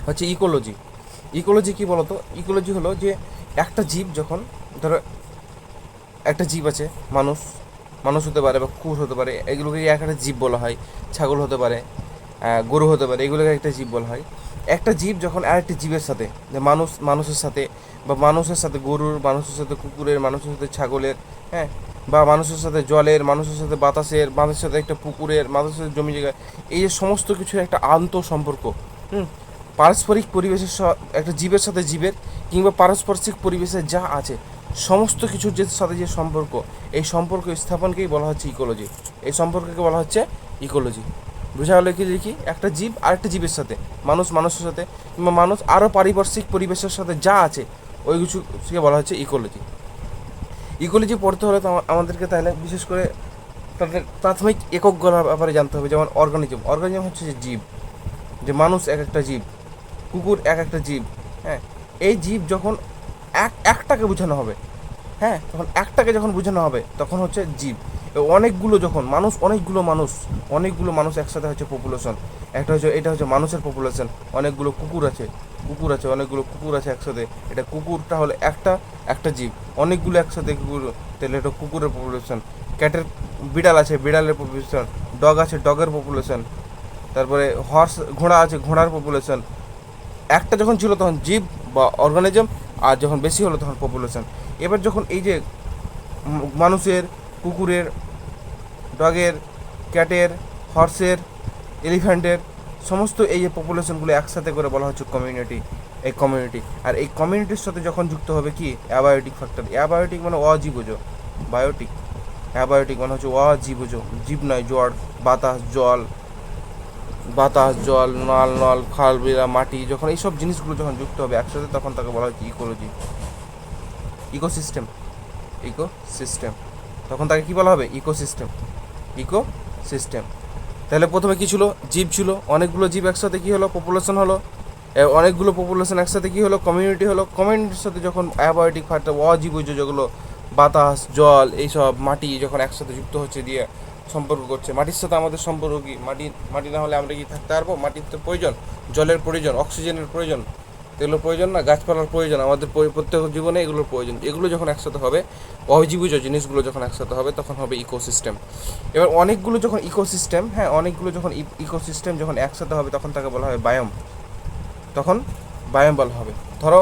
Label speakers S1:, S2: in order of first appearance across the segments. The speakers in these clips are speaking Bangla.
S1: হচ্ছে ইকোলজি। ইকোলজি কী বলতো? ইকোলজি হলো যে একটা জীব যখন, ধরো একটা জীব আছে, মানুষ, মানুষ হতে পারে বা কুকুর হতে পারে, এগুলোকে একটা জীব বলা হয়। ছাগল হতে পারে, গরু হতে পারে, এগুলোকে একটা জীব বলা হয়। একটা জীব যখন আরেকটি জীবের সাথে, যে মানুষ মানুষের সাথে, বা মানুষের সাথে গরুর, মানুষের সাথে কুকুরের, মানুষের সাথে ছাগলের, হ্যাঁ, বা মানুষের সাথে জলের, মানুষের সাথে বাতাসের, মানুষের সাথে একটা পুকুরের, মানুষের সাথে জমি জায়গা, এই যে সমস্ত কিছুর একটা আন্তঃ সম্পর্ক, হুম, পারস্পরিক পরিবেশের একটা জীবের সাথে জীবের, কিংবা পারস্পরিক পরিবেশে যা আছে সমস্ত কিছুর যে সাথে যে সম্পর্ক, এই সম্পর্ক স্থাপনকেই বলা হচ্ছে ইকোলজি। এই সম্পর্ককে বলা হচ্ছে ইকোলজি। বোঝা গেল কি দেখি? একটা জীব আরেকটা জীবের সাথে, মানুষ মানুষের সাথে, কিংবা মানুষ আরও পারিপার্শ্বিক পরিবেশের সাথে যা আছে ওই কিছুকে বলা হচ্ছে ইকোলজি। ইকোলজি পড়তে হলে তো আমাদেরকে তাহলে বিশেষ করে তাদের প্রাথমিক এককগুলোর ব্যাপারে জানতে হবে। যেমন অর্গানিজম, অর্গানিজম হচ্ছে যে জীব, যে মানুষ এক একটা জীব, কুকুর এক একটা জীব, হ্যাঁ। এই জীব যখন একটাকে বোঝানো হবে, হ্যাঁ, তখন একটাকে যখন বোঝানো হবে তখন হচ্ছে জীব। অনেকগুলো যখন মানুষ, অনেকগুলো মানুষ একসাথে হচ্ছে পপুলেশন। একটা হচ্ছে, এটা হচ্ছে মানুষের পপুলেশন। অনেকগুলো কুকুর আছে, অনেকগুলো কুকুর আছে একসাথে, এটা কুকুরটা হলো একটা একটা জীব। অনেকগুলো একসাথে কুকুর, তাহলে এটা কুকুরের পপুলেশন। ক্যাটের, বিড়াল আছে, বিড়ালের পপুলেশন। ডগ আছে, ডগের পপুলেশন। তারপরে হর্স, ঘোড়া আছে, ঘোড়ার পপুলেশন। একটা যখন ছিল তখন জীব বা অর্গানিজম, আর যখন বেশি হলো তখন পপুলেশন। এবার যখন এই যে মানুষের, কুকুরের, ডগের, ক্যাটের, হর্সের, এলিফ্যান্টের সমস্ত এই যে পপুলেশনগুলো একসাথে করে বলা হচ্ছে কমিউনিটি। এই কমিউনিটি, আর এই কমিউনিটির সাথে যখন যুক্ত হবে কি অ্যাবায়োটিক ফ্যাক্টর। অ্যাবায়োটিক মানে অজীবজ, বায়োটিক, অ্যাবায়োটিক মানে হচ্ছে অজীবজ, জীব নয়, জড়, বাতাস, জল, নল নল, খাল বিলা, মাটি, যখন এইসব জিনিসগুলো যখন যুক্ত হবে একসাথে তখন তাকে বলা হচ্ছে ইকোলজি, ইকোসিস্টেম, ইকোসিস্টেম। তখন তাকে কী বলা হবে? Ecosystem, ecosystem. তাহলে প্রথমে কী ছিল? জীব ছিল, অনেকগুলো জীব একসাথে কী হলো? পপুলেশন হলো। অনেকগুলো পপুলেশন একসাথে কী হলো? কমিউনিটি হলো। কমিউনিটির সাথে যখন অ্যাবায়োটিক ফ্যাক্টর, অজীবজ যেগুলো, বাতাস, জল, এইসব, মাটি যখন একসাথে যুক্ত হচ্ছে দিয়ে সম্পর্ক করছে। মাটির সাথে আমাদের সম্পর্ক কি? মাটি, মাটি না হলে আমরা কি থাকতে পারবো? মাটির তো প্রয়োজন, জলের প্রয়োজন, অক্সিজেনের প্রয়োজন, এগুলোর প্রয়োজন না, গাছপালার প্রয়োজন, আমাদের প্রত্যেক জীবনে এগুলোর প্রয়োজন। এগুলো যখন একসাথে হবে, অজীবজ জিনিসগুলো যখন একসাথে হবে তখন হবে ইকোসিস্টেম। এবার অনেকগুলো যখন ইকোসিস্টেম, হ্যাঁ, অনেকগুলো যখন ইকোসিস্টেম যখন একসাথে হবে তখন তাকে বলা হবে বায়োম। তখন বায়োম বলা হবে। ধরো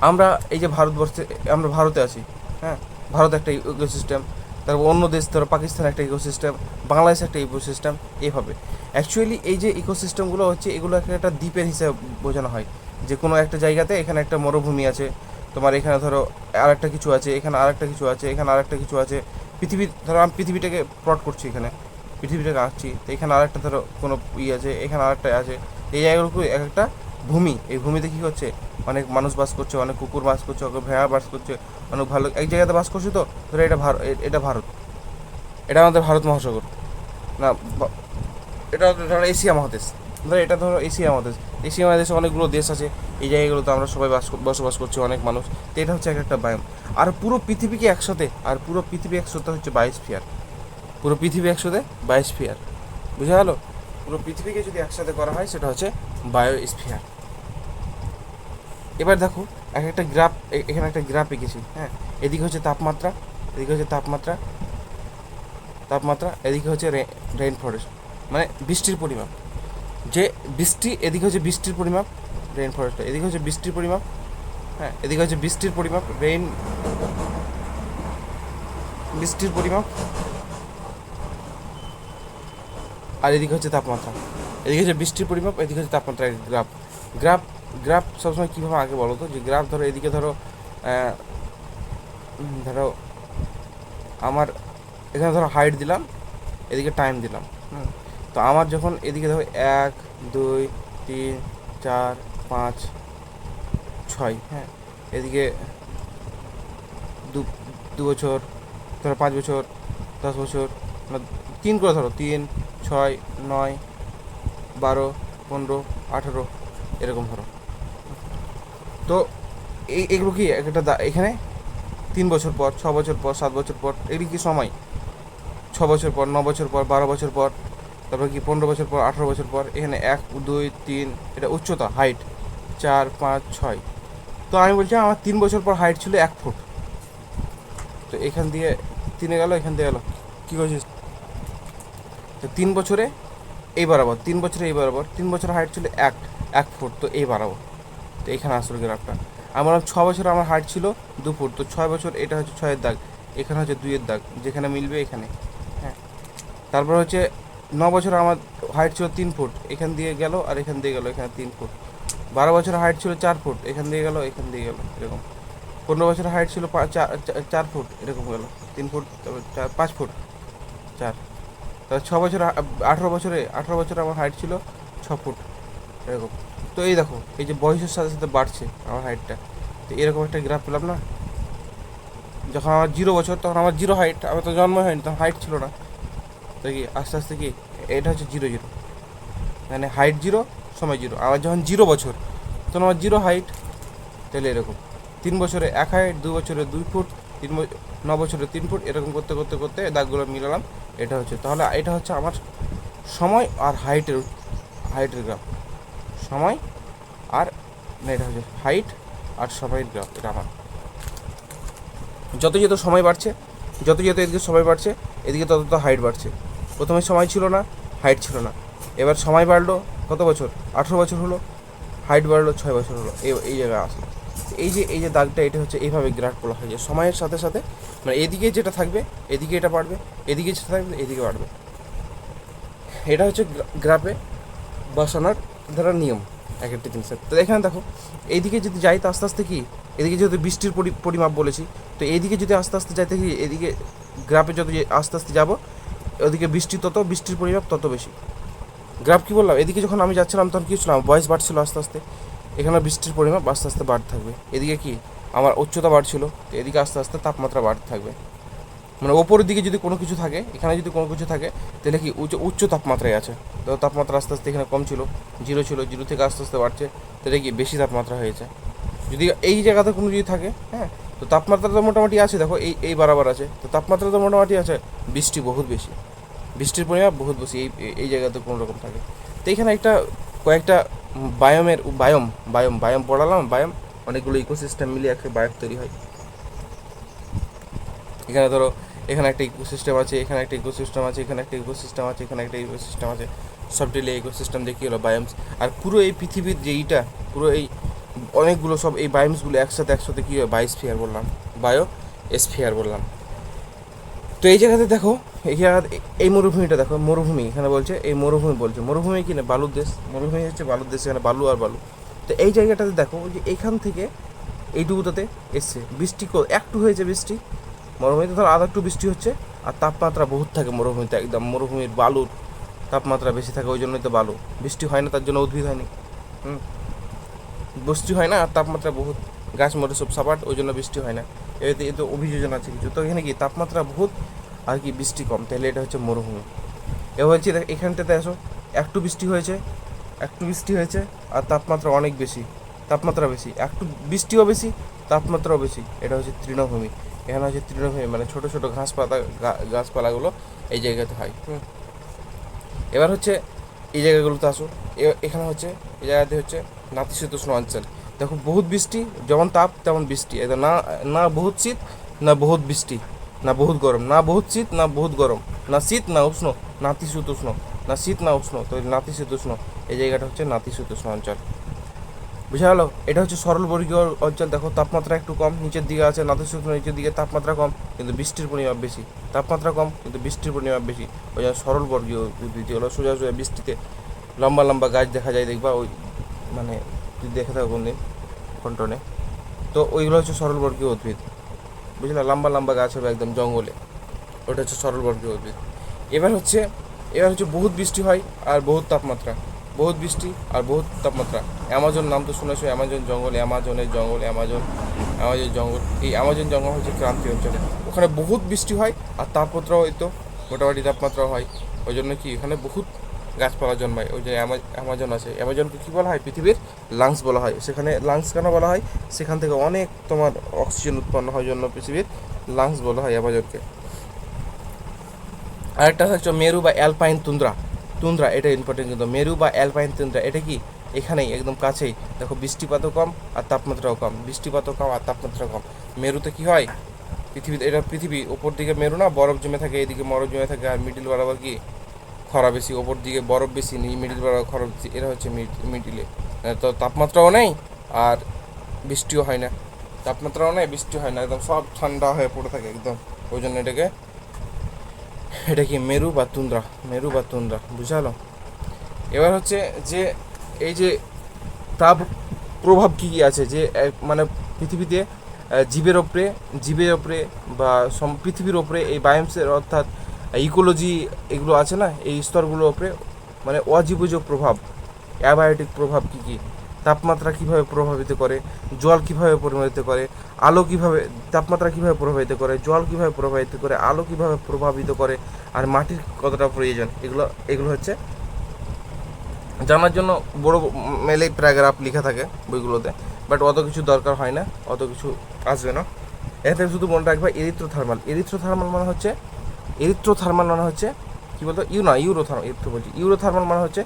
S1: আমরা এই যে ভারতবর্ষে, আমরা ভারতে আছি, হ্যাঁ, ভারত একটা ইকোসিস্টেম। তারপর অন্য দেশ, ধরো পাকিস্তান একটা ইকোসিস্টেম, বাংলাদেশ একটা ইকোসিস্টেম, এইভাবে। অ্যাকচুয়ালি এই যে ইকোসিস্টেমগুলো হচ্ছে, এগুলো একটা দ্বীপের হিসেবে বোঝানো হয়। যে কোনো একটা জায়গাতে এখানে একটা মরুভূমি আছে, তোমার এখানে ধরো আর একটা কিছু আছে, এখানে আর একটা কিছু আছে, এখানে আর একটা কিছু আছে। পৃথিবী, ধরো আমি পৃথিবীটাকে প্লট করছি, এখানে পৃথিবীটাকে আঁকছি, তো এখানে আর একটা ধরো কোনো আছে, এখানে আর একটা আছে। এই জায়গাগুলো এক একটা ভূমি। এই ভূমিতে কী হচ্ছে? অনেক মানুষ বাস করছে, অনেক কুকুর বাস করছে, অনেক ভেড়া বাস করছে, অনেক ভালো এক জায়গাতে বাস করছে। তো ধরো এটা ভারত, এটা ভারত, এটা আমাদের ভারত মহাসাগর, না, এটা ধরো এশিয়া মহাদেশ, ধরো এটা ধরো এশিয়া মহাদেশ। এশিয়া মহাদেশে অনেকগুলো দেশ আছে, এই জায়গাগুলোতে আমরা সবাই বসবাস করছি, অনেক মানুষ। তো এটা হচ্ছে এক একটা বায়োম। আর পুরো পৃথিবীকে একসাথে, আর পুরো পৃথিবী একসাথে হচ্ছে বায়োস্ফিয়ার। পুরো পৃথিবী একসাথে বায়োস্ফিয়ার। বুঝা গেলো? পুরো পৃথিবীকে যদি একসাথে করা হয় সেটা হচ্ছে বায়োস্ফিয়ার। এবার দেখো এক একটা গ্রাফ, এখানে একটা গ্রাফ এঁকেছি, হ্যাঁ। এদিকে হচ্ছে তাপমাত্রা, এদিকে হচ্ছে তাপমাত্রা, এদিকে হচ্ছে রেইন ফরেস্ট, মানে বৃষ্টির পরিমাপ। যে বৃষ্টি, এদিকে হচ্ছে বৃষ্টির পরিমাপ, রেইন ফরেস্ট, এদিকে হচ্ছে বৃষ্টির পরিমাপ, হ্যাঁ, এদিকে হচ্ছে বৃষ্টির পরিমাপ, বৃষ্টির পরিমাপ, আর এদিকে হচ্ছে তাপমাত্রা। এদিকে হচ্ছে বৃষ্টির পরিমাপ, এদিকে হচ্ছে তাপমাত্রা। গ্রাফ, গ্রাফ, গ্রাফ সবসময় কীভাবে আগে বলো তো? যে গ্রাফ ধরো এদিকে ধরো, ধরো আমার এখানে ধরো হাইট দিলাম, এদিকে টাইম দিলাম, তো আমার যখন এদিকে ধরো 1 2 3 4 5 6, হ্যাঁ, এদিকে দু 2 বছর, ধরো 5 বছর, 10 বছর, মানে 3 করে ধরো, 3 6 9 12 15 18 এরকম ধরো। তো এইগুলো কি একটা এখানে 3 বছর পর, 6 বছর পর, 7 বছর পর, এগুলি কি সময়? 6 বছর পর, 9 বছর পর, 12 বছর পর, তারপর কি 15 বছর পর, 18 বছর পর এখানে 1 2 3, এটা উচ্চতা হাইট 4 5 6। তো আমি বলছি আমার 3 বছর পর হাইট ছিল 1 ফুট। তো এখান দিয়ে 3-এ গেল, এখান দিয়ে গেল, কী করছিস? তো 3 বছরে এই বরাবর, 3 বছরে এই বরাবর, 3 বছর হাইট ছিল 1 ফুট, তো এই বাড়াবো। তো এখানে আসলো গ্রাফটা। আমার 6 বছর আমার হাইট ছিল 2 ফুট, তো 6 বছর এটা হচ্ছে 6-এর দাগ, এখানে হচ্ছে 2-এর দাগ, যেখানে মিলবে এখানে। হ্যাঁ, তারপর হচ্ছে 9 বছর আমার হাইট ছিল 3 ফুট, এখান দিয়ে গেল আর এখান দিয়ে গেল, এখানে 3 ফুট। 12 বছর হাইট ছিল 4 ফুট, এখান দিয়ে গেল, এখান দিয়ে গেল, এরকম। 15 বছর হাইট ছিল 4 ফুট, এরকম গেল 3 ফুট, তারপর 5 ফুট 4। তারপর 6 বছর, 18 বছরে আমার হাইট ছিল 6 ফুট, এরকম। তো এই দেখো, এই যে বয়সের সাথে সাথে বাড়ছে আমার হাইটটা। তো এরকম একটা গ্রাফ পেলাম না। যখন আমার 0 বছর, তখন আমার 0 হাইট, আমার তো জন্ম হয়নি, তখন হাইট ছিল না। তো কি আস্তে আস্তে কি এটা হচ্ছে 0 0, মানে হাইট 0, সময় 0। আমার যখন 0 বছর, তখন আমার 0 হাইট। তাহলে এরকম 3 বছরে 1 হাইট, 2 বছরে 2 ফুট, 9 বছরে 3 ফুট, এরকম করতে করতে করতে দাগগুলো মিলালাম। এটা হচ্ছে, তাহলে এটা হচ্ছে আমার সময় আর হাইটের হাইটের গ্রাফ। সময় আর না, এটা হচ্ছে হাইট আর সময়ের গ্রাফ। এটা আমার যত যত সময় বাড়ছে, যত যত এদিকে সময় বাড়ছে, এদিকে তত তত হাইট বাড়ছে। প্রথমে সময় ছিল না, হাইট ছিল না, এবার সময় বাড়লো, কত বছর? 18 বছর হলো, হাইট বাড়লো, 6 বছর হলো, এই জায়গায় আসলো। এই যে দাগটা, এটা হচ্ছে এইভাবে গ্রাফ বলা হয়, যে সময়ের সাথে সাথে মানে এদিকে যেটা থাকবে এদিকে এটা বাড়বে, এদিকে যেটা থাকবে এদিকে বাড়বে। এটা হচ্ছে গ্রাফে বসানোর ধরো নিয়ম এক একটা জিনিসের। তো এখানে দেখো, এইদিকে যদি যাই তো আস্তে আস্তে কি, এদিকে যেহেতু বৃষ্টির পরিমাপ বলেছি, তো এইদিকে যদি আস্তে আস্তে যাইতে কি, এদিকে গ্রাফে যত আস্তে আস্তে যাবো, ওদিকে বৃষ্টি তত, বৃষ্টির পরিমাপ তত বেশি। গ্রাফ কী বললাম, এদিকে যখন আমি যাচ্ছিলাম তখন কী ছিলাম, বয়স বাড়ছিল আস্তে আস্তে, এখানে বৃষ্টির পরিমাপ আস্তে আস্তে বাড়তে থাকবে। এদিকে কি আমার উচ্চতা বাড়ছিল, তো এদিকে আস্তে আস্তে তাপমাত্রা বাড়তে থাকবে। মানে ওপরের দিকে যদি কোনো কিছু থাকে, এখানে যদি কোনো কিছু থাকে, তাহলে কি উচ্চ তাপমাত্রায় আছে। তো তাপমাত্রা আস্তে আস্তে এখানে কম ছিল, 0 ছিল, 0 থেকে আস্তে আস্তে বাড়ছে, তাহলে কি বেশি তাপমাত্রা হয়েছে। যদি এই জায়গাতে কোনো যদি থাকে, হ্যাঁ, তো তাপমাত্রা তো মোটামুটি আছে, দেখো এই বরাবর আছে, তো তাপমাত্রা তো মোটামুটি আছে, বৃষ্টি বহুত বেশি, বৃষ্টির পরিমাণ বহুত বেশি এই জায়গাতে কোনো রকম থাকে। তো এখানে একটা কয়েকটা বায়ম পড়ালাম। বায়ম অনেকগুলো ইকোসিস্টেম মিলিয়ে একটা বায়ম তৈরি হয়। এখানে ধরো, এখানে একটা ইকোসিস্টেম আছে, এখানে একটা ইকোসিস্টেম আছে, এখানে একটা ইকোসিস্টেম আছে, এখানে একটা ইকোসিস্টেম আছে, সব ডিলে ইকোসিস্টেম দেখি হলো বায়োমস। আর পুরো এই পৃথিবীর যে এইটা, পুরো এই অনেকগুলো সব এই বায়োমসগুলো একসাথে কী হয়, বায়োস্ফিয়ার বললাম, বায়োস্ফিয়ার বললাম। তো এই জায়গাতে দেখো, এই জায়গাতে এই মরুভূমিটা দেখো, মরুভূমি এখানে বলছে, এই মরুভূমি কি না, বালুর দেশ, মরুভূমি হচ্ছে বালুর দেশ, এখানে বালু আর বালু। তো এই জায়গাটাতে দেখো যে এইখান থেকে এইটুকুটাতে এসছে, বৃষ্টি একটু হয়েছে বৃষ্টি, মরুভূমিতে ধর আধা একটু বৃষ্টি হচ্ছে, আর তাপমাত্রা বহুত থাকে মরুভূমিতে, একদম মরুভূমির বালুর তাপমাত্রা বেশি থাকে, ওই জন্যই তো বালু। বৃষ্টি হয় না, তার জন্য উদ্ভিদ হয়নি। বৃষ্টি হয় না আর তাপমাত্রা বহুত, গাছ মরে সব সাপাট, ওই জন্য বৃষ্টি হয় না। এতে তো অভিযোজন আছে কিছু। তো এখানে কি তাপমাত্রা বহুত আর কি বৃষ্টি কম, তাহলে এটা হচ্ছে মরুভূমি। এ হচ্ছে এখানটাতে আসো, একটু বৃষ্টি হয়েছে আর তাপমাত্রা অনেক বেশি, তাপমাত্রা বেশি, একটু বৃষ্টিও বেশি, তাপমাত্রাও বেশি, এটা হচ্ছে তৃণভূমি। এখানে হচ্ছে তৃণভূমি, মানে ছোটো ছোটো গাছপালাগুলো এই জায়গাতে হয়। এবার হচ্ছে এই জায়গাগুলোতে আসো, এখানে হচ্ছে এই জায়গাতে হচ্ছে নাতিশীতোষ্ণ অঞ্চল। দেখো বহুত বৃষ্টি, যেমন তাপ তেমন বৃষ্টি, এটা না না বহুত শীত, না বহুত বৃষ্টি, না বহুত গরম, না বহুত শীত, না বহুত গরম, না শীত না উষ্ণ, নাতিশীতোষ্ণ, না শীত না উষ্ণ, তো নাতিশীতোষ্ণ। এই জায়গাটা হচ্ছে নাতিশীতোষ্ণ অঞ্চল। বুঝা গেল? এটা হচ্ছে সরলবর্গীয় অঞ্চল। দেখো তাপমাত্রা একটু কম, নিচের দিকে আছে, নাতিশীতোষ্ণ নিচের দিকে তাপমাত্রা কম কিন্তু বৃষ্টির পরিমাণ বেশি, তাপমাত্রা কম কিন্তু বৃষ্টির পরিমাণ বেশি। ওই জন্য সরলবর্গীয় উদ্ভিদ, যেগুলো সোজা সোজা বৃষ্টিতে লম্বা লম্বা গাছ দেখা যায়, দেখবা ওই মানে যদি দেখে থাকো কোনদিন কন্টনে, তো ওইগুলো হচ্ছে সরলবর্গীয় উদ্ভিদ। বুঝলে, লম্বা লম্বা গাছ হবে একদম জঙ্গলে, ওটা হচ্ছে সরলবর্গীয় উদ্ভিদ। এবার হচ্ছে বহুত বৃষ্টি হয় আর বহুত তাপমাত্রা, বহুত বৃষ্টি আর বহুত তাপমাত্রা। অ্যামাজন নাম তো শুনেছো, অ্যামাজন জঙ্গল, অ্যামাজন জঙ্গল। এই অ্যামাজন জঙ্গল হচ্ছে ক্রান্তীয় অঞ্চলে, ওখানে বহুত বৃষ্টি হয় আর তাপমাত্রাও হয়তো মোটামুটি তাপমাত্রাও হয়। ওই জন্য কি এখানে বহুত গাছপালা জন্মায়। ওই যে অ্যামাজন আছে, অ্যামাজনকে কী বলা হয়, পৃথিবীর লাংস বলা হয়। সেখানে লাংস কেন বলা হয়, সেখান থেকে অনেক তোমার অক্সিজেন উৎপন্ন হয়, জন্য পৃথিবীর লাংস বলা হয় অ্যামাজনকে। আরেকটা হচ্ছে মেরু বা অ্যালপাইন তুন্দ্রা। তুন্দ্রা, এটা ইম্পর্টেন্ট কিন্তু। মেরু বা অ্যালপাইন তুন্দ্রা, এটা কি এখানেই একদম কাছেই। দেখো বৃষ্টিপাতও কম আর তাপমাত্রাও কম, বৃষ্টিপাতও কম আর তাপমাত্রা কম। মেরুতে কি হয়, পৃথিবীতে, এটা পৃথিবী ওপর দিকে মেরু না, বরফ জমে থাকে, এইদিকে বরফ জমে থাকে, আর মিডিল বরাবর কি খরা বেশি, ওপর দিকে বরফ বেশি, মিডিল বরাবর খরা বেশি, এরা হচ্ছে মিডিলে। তো তাপমাত্রাও নেই আর বৃষ্টিও হয় না, তাপমাত্রাও নেই বৃষ্টি হয় না, একদম সব ঠান্ডা হয়ে পড়ে থাকে একদম। ওই জন্য এটা কি মেরু বা তুন্দ্রা, মেরু বা তুন্দ্রা, বুঝালো। এবার হচ্ছে যে এই যে তাপ প্রভাব কী কী আছে, যে মানে পৃথিবীতে জীবের ওপরে বা পৃথিবীর ওপরে এই বায়োমসের অর্থাৎ ইকোলজি এগুলো আছে না, এই স্তরগুলোর ওপরে মানে অজীবজ প্রভাব, অ্যাবায়োটিক প্রভাব কী কী, তাপমাত্রা কীভাবে প্রভাবিত করে, জল কীভাবে প্রভাবিত করে, আলো কীভাবে, তাপমাত্রা কীভাবে প্রভাবিত করে, জল কীভাবে প্রভাবিত করে, আলো কীভাবে প্রভাবিত করে, আর মাটির কতটা প্রয়োজন, এগুলো হচ্ছে জানার জন্য বড় মেলে প্যারাগ্রাফ লেখা থাকে বইগুলোতে, বাট অত কিছু দরকার হয় না, অত কিছু আসবে না। এতে শুধু মনে রাখবে এরিথ্রোথার্মাল মানে হচ্ছে কী বলতো, ইউরোথার্মাল মানে হচ্ছে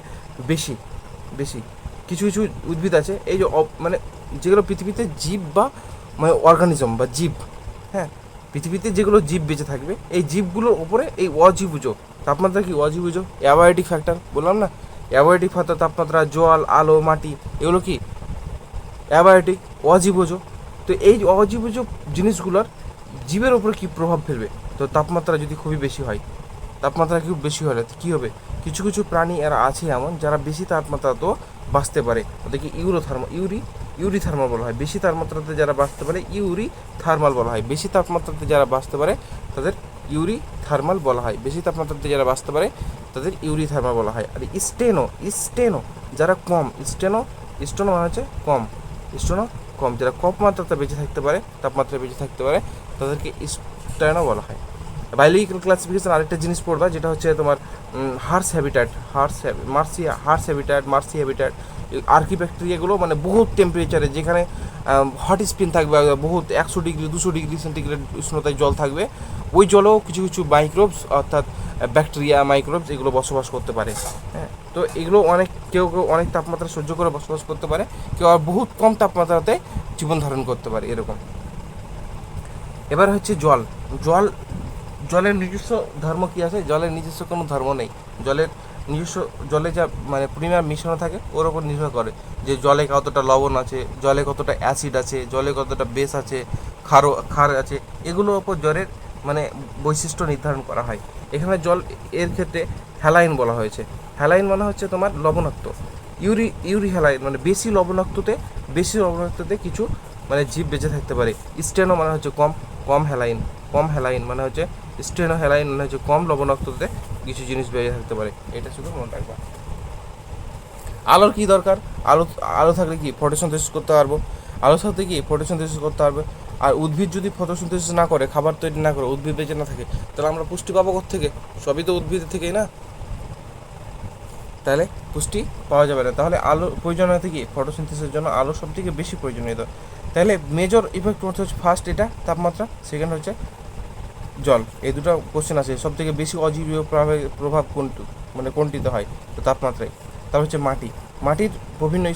S1: বেশি বেশি। কিছু কিছু উদ্ভিদ আছে এই যে মানে যেগুলো পৃথিবীতে জীব বা মানে অর্গানিজম বা জীব, হ্যাঁ, পৃথিবীতে যেগুলো জীব বেঁচে থাকবে এই জীবগুলোর ওপরে এই অজীবজ তাপমাত্রা কি অজীবজ অ্যাবায়োটিক ফ্যাক্টর বললাম না, অ্যাবায়োটিক ফ্যাক্টর তাপমাত্রা, জল, আলো, মাটি, এগুলো কি অ্যাবায়োটিক, অজীবজ। তো এই অজীবজ জিনিসগুলোর জীবের ওপরে কী প্রভাব ফেলবে, তো তাপমাত্রা যদি খুবই বেশি হয়, তাপমাত্রা খুব বেশি হলে কী হবে, কিছু কিছু প্রাণী এরা আছে এমন যারা বেশি তাপমাত্রাতেও বাঁচতে পারে, ওদেরকে ইউরিথার্মাল বলা হয়। বেশি তাপমাত্রাতে যারা বাঁচতে পারে থার্মাল বলা হয়, বেশি তাপমাত্রাতে যারা বাঁচতে পারে তাদের থার্মাল বলা হয়, বেশি তাপমাত্রাতে যারা বাঁচতে পারে তাদের থার্মাল বলা হয়। আর স্টেনো যারা কম, স্টেনো মানে হচ্ছে কম, যারা কম মাত্রাতে বেঁচে থাকতে পারে, তাপমাত্রায় বেঁচে থাকতে পারে, তাদেরকে স্টেনো বলা হয়। বায়োলজিক্যাল ক্লাসিফিকেশন আরেকটা জিনিস পড়বা, যেটা হচ্ছে তোমার মার্সি হ্যাবিটাট, আর্কিব্যাকটেরিয়াগুলো মানে বহুত টেম্পারেচারে, যেখানে হট স্পিন থাকবে, বহুত 100 ডিগ্রি 200 ডিগ্রি সেন্টিগ্রেড উষ্ণতায় জল থাকবে, ওই জলেও কিছু কিছু মাইক্রোবস অর্থাৎ ব্যাকটেরিয়া, মাইক্রোবস এগুলো বসবাস করতে পারে। হ্যাঁ, তো এগুলো কেউ অনেক তাপমাত্রা সহ্য করে বসবাস করতে পারে, কেউ আর বহুত কম তাপমাত্রাতে জীবন ধারণ করতে পারে, এরকম। এবার হচ্ছে জলের নিজস্ব ধর্ম কী আছে, জলের নিজস্ব কোনো ধর্ম নেই। জলে যা মানে পরিমাণ মিশানো থাকে ওর ওপর নির্ভর করে যে জলে কতটা লবণ আছে, জলে কতটা অ্যাসিড আছে, জলে কতটা বেস আছে, ক্ষার আছে, এগুলোর ওপর জলের মানে বৈশিষ্ট্য নির্ধারণ করা হয়। এখানে জল এর ক্ষেত্রে হ্যালাইন বলা হয়েছে। হ্যালাইন মানে হচ্ছে তোমার লবণাক্ত, ইউরি হ্যালাইন মানে বেশি লবণাক্ততে কিছু মানে জীব বেঁচে থাকতে পারে। স্টেনো মানে হচ্ছে কম হ্যালাইন মানে হচ্ছে স্টেনো হ্যালাইন মানে হচ্ছে কম লবণাক্ততে কিছু জিনিস বেঁচে থাকতে পারে, এটা শুধু মনে রাখবা। আলোর কি দরকার, আলো থাকলে কি ফটোসিনথেসিস করতে পারবো, করতে পারবে। আর উদ্ভিদ যদি ফটোসিনথেসিস না করে, খাবার তৈরি না করে, উদ্ভিদ বেঁচে না থাকে, তাহলে আমরা পুষ্টি পাবো কোত্থেকে? সবই তো উদ্ভিদের থেকেই না, তাহলে পুষ্টি পাওয়া যাবে না। তাহলে আলোর প্রয়োজনীয়তা কি, ফটোসিনথেসিসের জন্য আলো সব থেকে বেশি প্রয়োজনীয়তা। তাহলে মেজর ইফেক্ট হচ্ছে ফার্স্ট এটা তাপমাত্রা, সেকেন্ড হচ্ছে জল। এই দুটো কোশ্চেন আছে, সব থেকে বেশি অজীবীয় প্রভাব কোনটিতে হয়, তো তাপমাত্রায়। তারপর হচ্ছে মাটির বিভিন্ন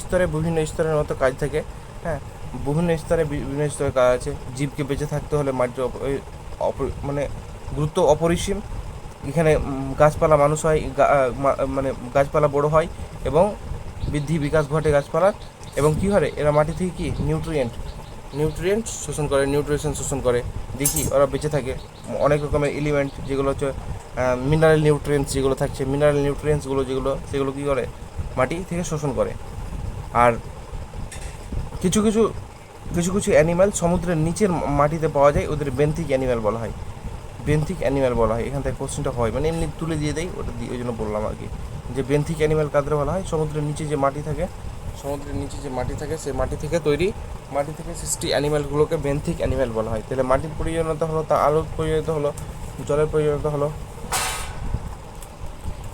S1: স্তরের মতো কাজ থাকে, হ্যাঁ, বিভিন্ন স্তরে কাজ আছে। জীবকে বেঁচে থাকতে হলে মাটির মানে গুরুত্ব অপরিসীম। এখানে গাছপালা মানুষ হয়, মানে গাছপালা বড় হয় এবং বিকাশ ঘটে গাছপালার, এবং কী হয় এরা মাটি থেকে কি নিউট্রিয়েন্ট শোষণ করে, নিউট্রিশন শোষণ করে, দেখি ওরা বেঁচে থাকে। অনেক রকমের এলিমেন্ট যেগুলো হচ্ছে মিনারেল নিউট্রিয়েন্টস সেগুলো কী করে মাটি থেকে শোষণ করে। আর কিছু অ্যানিম্যাল সমুদ্রের নিচের মাটিতে পাওয়া যায়, ওদের বেন্থিক অ্যানিম্যাল বলা হয়। এখান থেকে কোশ্চেনটা হয়, মানে এমনি তুলে দিয়ে দেয়, ওই জন্য বললাম আর কি, যে বেন্থিক অ্যানিম্যাল কাদের বলা হয়, সমুদ্রের নিচে যে মাটি থাকে সেই মাটি থেকে সৃষ্টি অ্যানিম্যালগুলোকে বেন্থিক অ্যানিম্যাল বলা হয়। তাহলে মাটির প্রয়োজনীয়তা হলো, তা আলোর প্রয়োজনীয়তা হলো, জলের প্রয়োজনীয়তা হলো।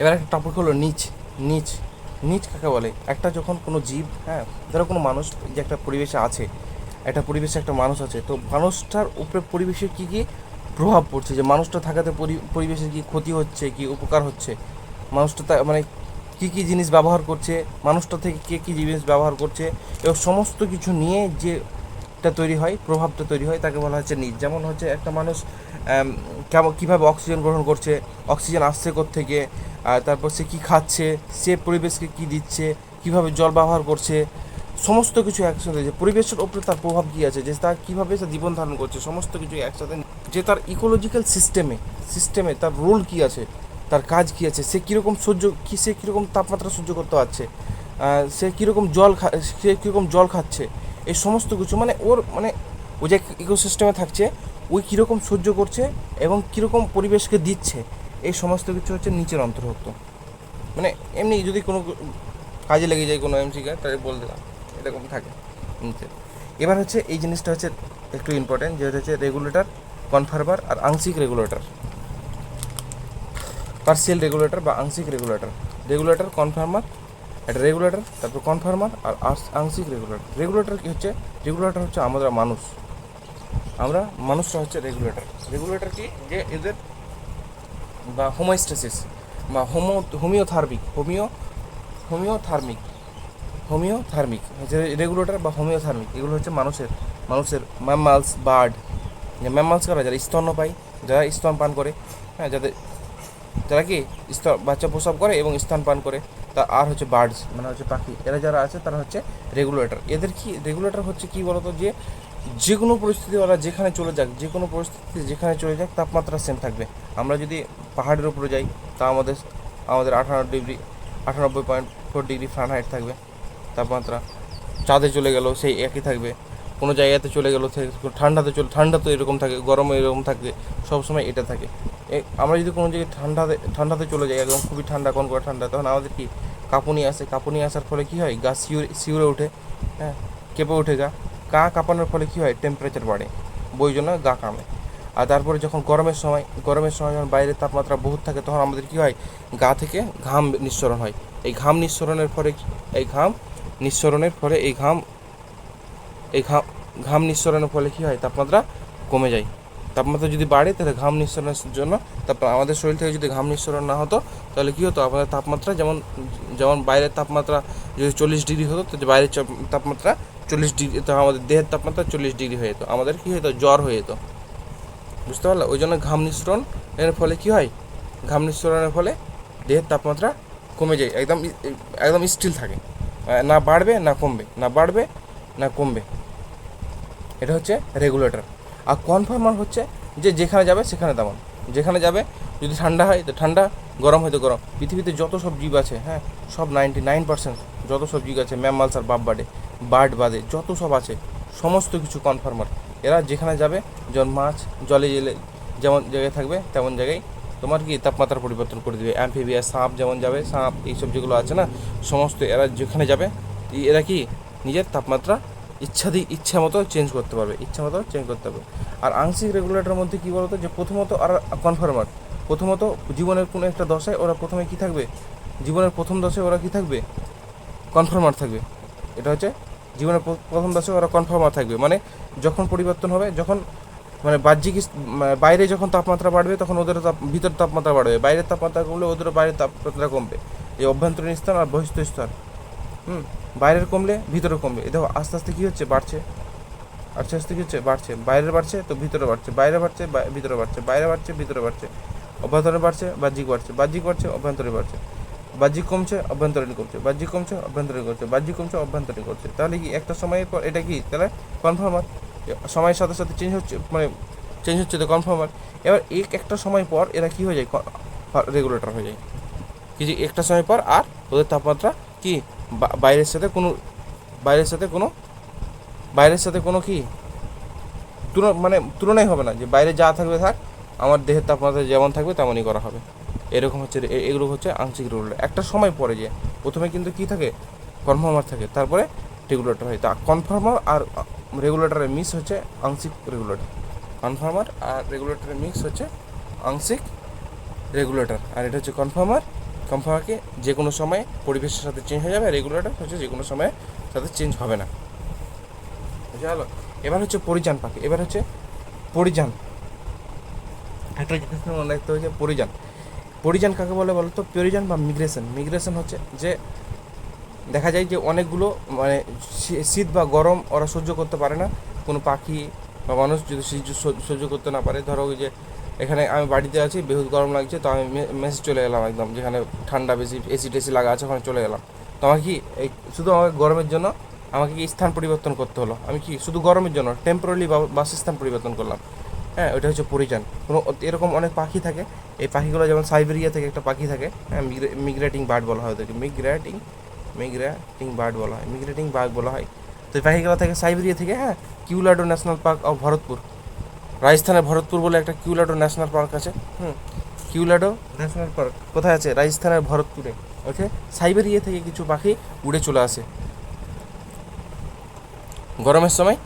S1: এবার একটা টপিক হলো নিচ কাকে বলে। একটা যখন কোনো জীব, হ্যাঁ, ধরো কোনো মানুষ যে একটা পরিবেশে একটা মানুষ আছে, তো মানুষটার উপরে পরিবেশের কী কী প্রভাব পড়ছে, যে মানুষটা থাকাতে পরিবেশের কী ক্ষতি হচ্ছে, কী উপকার হচ্ছে, মানুষটা মানে কী কী জিনিস ব্যবহার করছে, মানুষটা থেকে কে কী জিনিস ব্যবহার করছে, এবং সমস্ত কিছু নিয়ে যেটা তৈরি হয়, প্রভাবটা তৈরি হয়, তাকে বলা হচ্ছে নিচ। যেমন হচ্ছে একটা মানুষ কেমন কীভাবে অক্সিজেন গ্রহণ করছে, অক্সিজেন আসছে কোত্থেকে, তারপর সে কী খাচ্ছে, সে পরিবেশকে কী দিচ্ছে, কীভাবে জল ব্যবহার করছে, সমস্ত কিছু একসাথে, যে পরিবেশের ওপরে তার প্রভাব কী আছে, যে তার কীভাবে সে জীবন ধারণ করছে, সমস্ত কিছু একসাথে, যে তার ইকোলজিক্যাল সিস্টেমে তার রোল কী আছে, তার কাজ কী আছে, সে কীরকম সে কীরকম তাপমাত্রা সহ্য করতে পারছে, সে কীরকম জল খাচ্ছে, এই সমস্ত কিছু মানে ও যে ইকোসিস্টেমে থাকছে ওই কীরকম সহ্য করছে এবং কীরকম পরিবেশকে দিচ্ছে, এই সমস্ত কিছু হচ্ছে নিচের অন্তর্ভুক্ত। মানে এমনি যদি কোনো কাজে লেগে যায় কোনো এমসিকে, তাহলে বলে দিলাম এরকম থাকে নিচে। এবার হচ্ছে এই জিনিসটা হচ্ছে একটু ইম্পর্টেন্ট, যেটা হচ্ছে রেগুলেটর, কনফার্মার আর আংশিক রেগুলেটর, পার্সিয়াল রেগুলেটর বা আংশিক রেগুলেটর কনফার্মার, একটা রেগুলেটর, তারপর কনফার্মার আর আংশিক রেগুলেটর। রেগুলেটর কী হচ্ছে? রেগুলেটর হচ্ছে আমরা মানুষরা হচ্ছে রেগুলেটর কি, যে এদের বা হোমোস্ট্যাসিস বা হোমিওথার্মিক হচ্ছে রেগুলেটর বা হোমিওথার্মিক। এগুলো হচ্ছে মানুষের ম্যামালস, বার্ড, ম্যামালস কারা, যারা স্তন্যপায়ী, যারা স্তন পান করে, হ্যাঁ, যারা কি বাচ্চা প্রসব করে এবং স্তন পান করে, তা আর হচ্ছে বার্ডস মানে হচ্ছে পাখি, এরা যারা আছে তারা হচ্ছে রেগুলেটর। এদের কি রেগুলেটর হচ্ছে কি বলতো, যে কোনো পরিস্থিতি ওরা যেখানে চলে যাক তাপমাত্রা সেম থাকবে। আমরা যদি পাহাড়ের উপরে যাই তা আমাদের 98.4 ডিগ্রি ফারেনহাইট থাকবে তাপমাত্রা। চাঁদে চলে গেলেও সেই একই থাকবে। কোনো জায়গাতে চলে গেলেও ঠান্ডা তো এরকম থাকে, গরমে এরকম থাকে, সবসময় এটা থাকে। আমরা যদি কোনো জায়গায় ঠান্ডাতে চলে যাই, একদম খুবই ঠান্ডা, কনকনে ঠান্ডা, তখন আমাদের কি কাঁপুনি আসার ফলে কী হয়, গা শিউরে ওঠে, হ্যাঁ, কেঁপে ওঠে গা কাঁপানোর ফলে কী হয়, টেম্পারেচার বাড়ে, ওই জন্য গা কামে। আর তারপরে যখন গরমের সময় যখন বাইরের তাপমাত্রা বহুত থাকে, তখন আমাদের কী হয়, গা থেকে ঘাম নিঃসরণ হয়। এই ঘাম নিঃসরণের ফলে ঘাম নিঃসরণের ফলে কী হয়, তাপমাত্রা কমে যায়। তাপমাত্রা যদি বাড়ে তাহলে ঘাম নিঃসরণের জন্য, তারপর আমাদের শরীর থেকে যদি ঘাম নিঃসরণ না হতো তাহলে কী হতো, আমাদের তাপমাত্রা যেমন বাইরের তাপমাত্রা যদি 40 ডিগ্রি হতো, তো বাইরের তাপমাত্রা 40 ডিগ্রি, তো আমাদের দেহের তাপমাত্রা 40 ডিগ্রি হয়ে যেত, আমাদের কী হতো, জ্বর হয়ে যেত। বুঝতে পারলো? ওই জন্য ঘাম নিঃসরণের ফলে কী হয়, ঘাম নিঃসরণের ফলে দেহের তাপমাত্রা কমে যায়, একদম স্থির থাকে, না বাড়বে না কমবে। এটা হচ্ছে রেগুলেটর। আর কনফার্মার হচ্ছে যেখানে যাবে সেখানে তেমন, যেখানে যাবে, যদি ঠান্ডা হয় তো ঠান্ডা, গরম হয় তো গরম। পৃথিবীতে যত সব জীব আছে, হ্যাঁ, সব 99% যত সব জীব আছে, ম্যামালস আর বার্ড বাদে যত সব আছে, সমস্ত কিছু কনফার্মার। এরা যেখানে যাবে, যেমন মাছ জলে যেমন জায়গায় থাকবে তেমন জায়গায় তোমার কি তাপমাত্রা পরিবর্তন করে দেবে। অ্যাম্ফিবিয়াস, সাপ যেমন যাবে, সাপ এইসব যেগুলো আছে না, সমস্ত এরা যেখানে যাবে, এরা কি নিজের তাপমাত্রা ইচ্ছা মতো চেঞ্জ করতে পারবে। আর আংশিক রেগুলেটরের মধ্যে কী বলতো, যে প্রথমত আর কনফার্মার, প্রথমত জীবনের কোনো একটা দশায় ওরা প্রথমে কী থাকবে, জীবনের প্রথম দশায় ওরা কী থাকবে, কনফার্মার থাকবে। এটা হচ্ছে জীবনের প্রথম দশায় ওরা কনফার্মার থাকবে, মানে যখন পরিবর্তন হবে, যখন মানে বাহ্যিক বাইরে যখন তাপমাত্রা বাড়বে, তখন ওদের ভিতর তাপমাত্রা বাড়বে, বাইরের তাপমাত্রা কমলে ওদের বাইরের তাপমাত্রা কমবে। এই অভ্যন্তরীণ স্তর আর বহিস্থ স্তর, বাইরের কমলে ভিতরে কমবে। এ দেখো আস্তে আস্তে কী হচ্ছে, বাড়ছে, বাইরের বাড়ছে তো ভিতরে বাড়ছে, বাইরে বাড়ছে ভিতরে বাড়ছে, বাইরে বাড়ছে ভিতরে বাড়ছে, অভ্যন্তরীণ বাড়ছে, বাহ্যিক বাড়ছে, অভ্যন্তরীণ বাড়ছে, বাহ্যিক কমছে, অভ্যন্তরীণ কমছে, বাহ্যিক কমছে, অভ্যন্তরীণ করছে, বাহ্যিক কমছে, অভ্যন্তরীণ করছে। তাহলে কি একটা সময়ের পর এটা কি, তাহলে কনফার্মার, সময়ের সাথে সাথে চেঞ্জ হচ্ছে তো কনফার্মার। এবার একটা সময় পর এরা কি হয়ে যায়, রেগুলেটর হয়ে যায়। কি যে একটা সময় পর আর ওদের তাপমাত্রা কি বাইরের সাথে কোনো কি তুলনাই হবে না, যে বাইরে যা থাকবে থাক, আমার দেহের তাপমাত্রা যেমন থাকবে তেমনই করা হবে। এরকম হচ্ছে, এগুলো হচ্ছে আংশিক রেগুলেটর। একটা সময় পরে যে প্রথমে কিন্তু কি থাকে, কনফার্মার থাকে, তারপরে রেগুলেটর হয়। তা কনফার্মার আর রেগুলেটরের মিক্স হচ্ছে আংশিক রেগুলেটর। কনফার্মার আর রেগুলেটরের মিক্স হচ্ছে আংশিক রেগুলেটর। আর এটা হচ্ছে কনফার্মারকে যে কোনো সময় পরিবেশের সাথে চেঞ্জ হয়ে যাবে, রেগুলেটর হচ্ছে যে কোনো সময় সাথে চেঞ্জ হবে না। বুঝা গেল? এবার হচ্ছে পরিযান পাখি। একটা জিনিস মনে রাখতে হচ্ছে, পরিযান কাকে বলে বলো তো? পরিযান বা মিগ্রেশন। মিগ্রেশন হচ্ছে যে দেখা যায় যে অনেকগুলো মানে শীত বা গরম ওরা সহ্য করতে পারে না, কোনো পাখি বা মানুষ যদি শীত সহ্য করতে না পারে, ধরো ওই যে এখানে আমি বাড়িতে আছি, বেহুদ গরম লাগছে, তো আমি মেসে চলে গেলাম একদম যেখানে ঠান্ডা বেশি, এসি টেসি লাগা আছে, ওখানে চলে গেলাম। তো আমার কি এই শুধু আমাকে গরমের জন্য আমাকে কি স্থান পরিবর্তন করতে হলো, আমি কি শুধু গরমের জন্য টেম্পোরারি বাসস্থান পরিবর্তন করলাম। হ্যাঁ, ওইটা হচ্ছে পরিযান। কোনো এরকম অনেক পাখি থাকে, এই পাখিগুলো যেমন সাইবেরিয়া থেকে একটা পাখি থাকে, হ্যাঁ, মিগ্রেটিং বার্ড বলা হয় ওদেরকে, মিগ্রেটিং বার্ড বলা হয়, মিগ্রেটিং বার্ড বলা হয়। তো এই পাখিগুলো থাকে সাইবেরিয়া থেকে। হ্যাঁ, কিউলাডো ন্যাশনাল পার্ক অফ ভরতপুর, রাজস্থানের ভরতপুর বলে একটা কিউলাডো ন্যাশনাল পার্ক আছে। কিউলাডো ন্যাশনাল পার্ক কোথায় আছে? রাজস্থানের ভরতপুরে। ওকে, সাইবেরিয়া থেকে কিছু পাখি উড়ে চলে আসে গরমের সময়।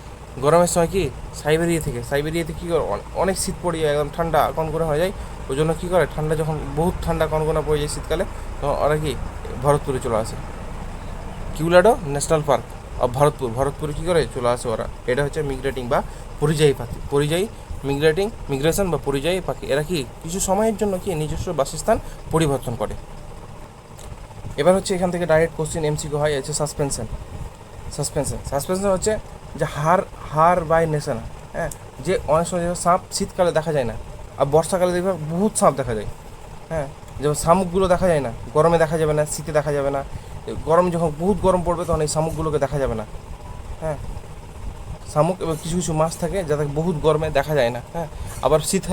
S1: গরমের সময় কি সাইবেরিয়াতে কী করে, অনেক শীত পড়ে যায়, একদম ঠান্ডা কনকনে হয়ে যায়। ওই জন্য কী করে, ঠান্ডা যখন বহুত ঠান্ডা কনকনা পড়ে যায় শীতকালে, তখন ওরা কি ভরতপুরে চলে আসে। কিউলাডো ন্যাশনাল পার্ক অফ ভরতপুরে কী করে চলে আসে ওরা। এটা হচ্ছে মিগ্রেটিং বা পরিযায়ী পাখি, মিগ্রেশন বা পরিযায়ী পাখি। এরা কি কিছু সময়ের জন্য কি নিজস্ব বাসস্থান পরিবর্তন করে। এবার হচ্ছে এখান থেকে ডাইরেক্ট কোশ্চেন এমসিকিউ হয়, আছে সাসপেনশন হচ্ছে যে হার বাই নেশন। হ্যাঁ, যে অনেক সময় সাপ শীতকালে দেখা যায় না, আর বর্ষাকালে দেখবে বহুত সাপ দেখা যায়। হ্যাঁ, যেমন শামুকগুলো দেখা যায় না, গরমে দেখা যাবে না, শীতে দেখা যাবে না। গরম যখন বহুত গরম পড়বে তখন এই শামুকগুলোকে দেখা যাবে না। হ্যাঁ, শামুক এবং কিছু কিছু মাছ থাকে যাদের বহুত গরমে দেখা যায় না। হ্যাঁ, আবার শীত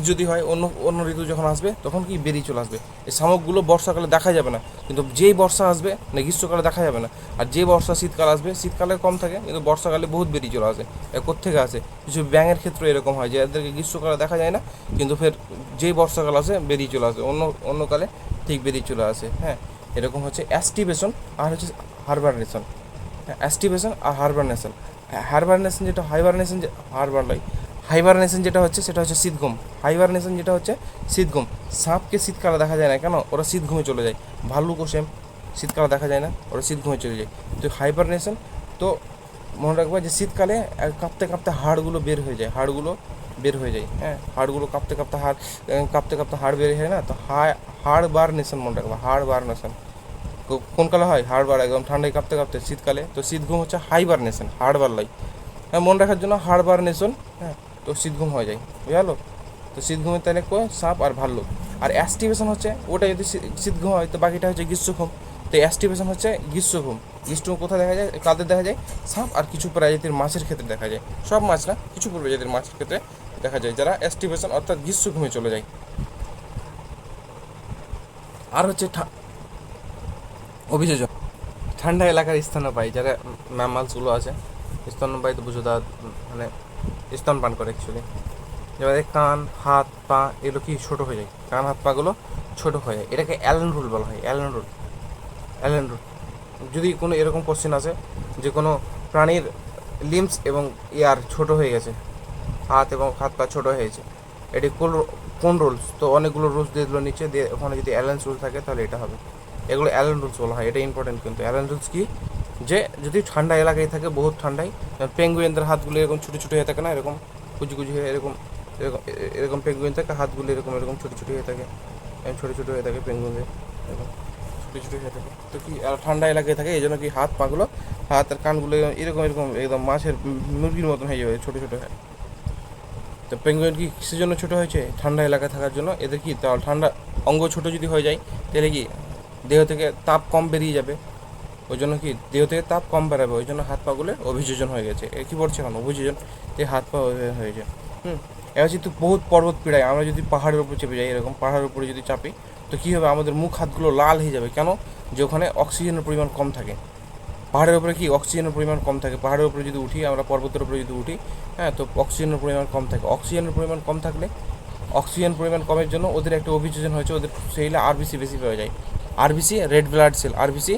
S1: যদি হয়, অন্য অন্য ঋতু যখন আসবে তখন কি বেরিয়ে চলে আসবে। এই শামুকগুলো বর্ষাকালে দেখা যাবে না, কিন্তু যেই বর্ষা আসবে না গ্রীষ্মকালে দেখা যাবে না। আর যে বর্ষা শীতকাল আসবে, শীতকালে কম থাকে কিন্তু বর্ষাকালে বহুত বেরিয়ে চলে আসে। কোত্থেকে আসে? কিছু ব্যাঙের ক্ষেত্রে এরকম হয় যে এদেরকে গ্রীষ্মকালে দেখা যায় না, কিন্তু ফের যেই বর্ষাকাল আসে বেরিয়ে চলে আসে, অন্য কালে ঠিক বেরিয়ে চলে আসে। হ্যাঁ, এরকম হচ্ছে অ্যাস্টিভেশন আর হচ্ছে হারবারনেশন। অ্যাস্টিভেশন আর হারবারনেশন। হাইবারনেশন যেটা হচ্ছে সেটা হচ্ছে শীতঘুম। হাইবারনেশন যেটা হচ্ছে শীতঘুম। সাপকে শীতকালে দেখা যায় না, কেন? ওরা শীতঘুমে চলে যায়। ভাল্লুকও সেম, শীতকালে দেখা যায় না, ওরা শীতঘুমে চলে যায়। তো হাইবারনেশন, তো মনে রাখবা যে শীতকালে কাঁপতে কাঁপতে হাড়গুলো বের হয়ে যায়, হ্যাঁ, হাড়গুলো কাঁপতে কাঁপতে হাড় বের হয় না, তো হাড় বার নেশন মনে রাখবা, হাড় বার নেশন। কোন কালে হয়? হাড়বার, একদম ঠান্ডায় কাঁপতে কাঁপতে শীতকালে। তো শীতঘুম হচ্ছে হাইবারনেশন, হাড়বার লাই। হ্যাঁ, মনে রাখার জন্য হাড়বারনেশন। হ্যাঁ, তো শীতঘুম হয়ে যায়, বুঝলো? তো শীতঘুমের তাহলে সাপ আর ভাল্লুক। আর অ্যাস্টিভেশন হচ্ছে ওটা যদি শীতঘুম হয়, তো বাকিটা হচ্ছে গ্রীষ্মঘুম। তো অ্যাস্টিভেশন হচ্ছে গ্রীষ্মঘুম। গ্রীষ্মঘুম কোথায় দেখা যায়, কাদের দেখা যায়? সাপ আর কিছু প্রজাতির মাছের ক্ষেত্রে দেখা যায়, সব মাছ না, কিছু প্রজাতির মাছের ক্ষেত্রে দেখা যায়, যারা অ্যাস্টিভেশন অর্থাৎ গ্রীষ্মঘুমে চলে যায়। আর হচ্ছে অভিযোজন, ঠান্ডা এলাকার স্তন্যপায়ী যারা ম্যামালসগুলো আছে, স্তন্যপায়ী তো বুঝো, তার মানে স্তনপান করে অ্যাকচুয়ালি। এবারে কান, হাত, পা এগুলো কি ছোটো হয়ে যায়, কান হাত পাগুলো ছোটো হয়ে যায়, এটাকে অ্যালেন রুল বলা হয়। Allen rule. যদি কোনো এরকম কোশ্চেন আসে যে কোনো প্রাণীর লিম্স এবং ইয়ার ছোটো হয়ে গেছে, হাত পা ছোটো হয়েছে, এটি কোন রুলস? তো অনেকগুলো রুলস দিয়ে দিল নিচে, দিয়ে ওখানে যদি অ্যালেন রুল থাকে তাহলে এটা হবে। এগুলো অ্যালেন রুলস বলা হয়, এটা ইম্পর্টেন্ট কিন্তু। অ্যালেন রুলস কি? যে যদি ঠান্ডা এলাকায় থাকে, বহুত ঠান্ডায়, পেঙ্গুইনদের হাতগুলো এরকম ছোটো ছোটো হয়ে থাকে না, এরকম কুচি কুচি হয়ে, এরকম এরকম এরকম পেঙ্গুইন থাকে, হাতগুলো এরকম এরকম ছোটো ছোটো হয়ে থাকে, ছোটো ছোটো হয়ে থাকে পেঙ্গুইনদের, এরকম ছোটো ছোটো হয়ে থাকে। তো কি ঠান্ডা এলাকায় থাকে, এই জন্য কি হাত পাগুলো, হাত আর কানগুলো এরকম এরকম একদম মাছের মুরগির মতন হয়ে যাবে, ছোটো ছোটো হয়। তো পেঙ্গুইন কি কিসের জন্য ছোটো হয়েছে? ঠান্ডা এলাকায় থাকার জন্য। এদের কি তাহলে ঠান্ডা অঙ্গ ছোটো যদি হয়ে যায়, তাহলে কি দেহ থেকে তাপ কম বেরিয়ে যাবে, ওই জন্য কি দেহ থেকে তাপ কম বেরাবে, ওই জন্য হাত পাগুলো অভিযোজন হয়ে গেছে। এ কী পড়ছে এখন? অভিযোজন, তে হাত পা হয়ে যায়। এবার যেহেতু বহুত পর্বত পীড়ায়, আমরা যদি পাহাড়ের উপর চেপে যাই, এরকম পাহাড়ের উপরে যদি চাপি, তো কী হবে? আমাদের মুখ হাতগুলো লাল হয়ে যাবে। কেন? যে ওখানে অক্সিজেনের পরিমাণ কম থাকে। পাহাড়ের উপরে কি অক্সিজেনের পরিমাণ কম থাকে, পাহাড়ের উপরে যদি উঠি, আমরা পর্বতের উপরে যদি উঠি, হ্যাঁ, তো অক্সিজেনের পরিমাণ কম থাকে। অক্সিজেনের পরিমাণ কম থাকলে, অক্সিজেন পরিমাণ কমের জন্য ওদের একটা অভিযোজন হয়েছে, ওদের সেইলে আরবিসি বেশি পাওয়া যায়। RBC, red blood cell, RBC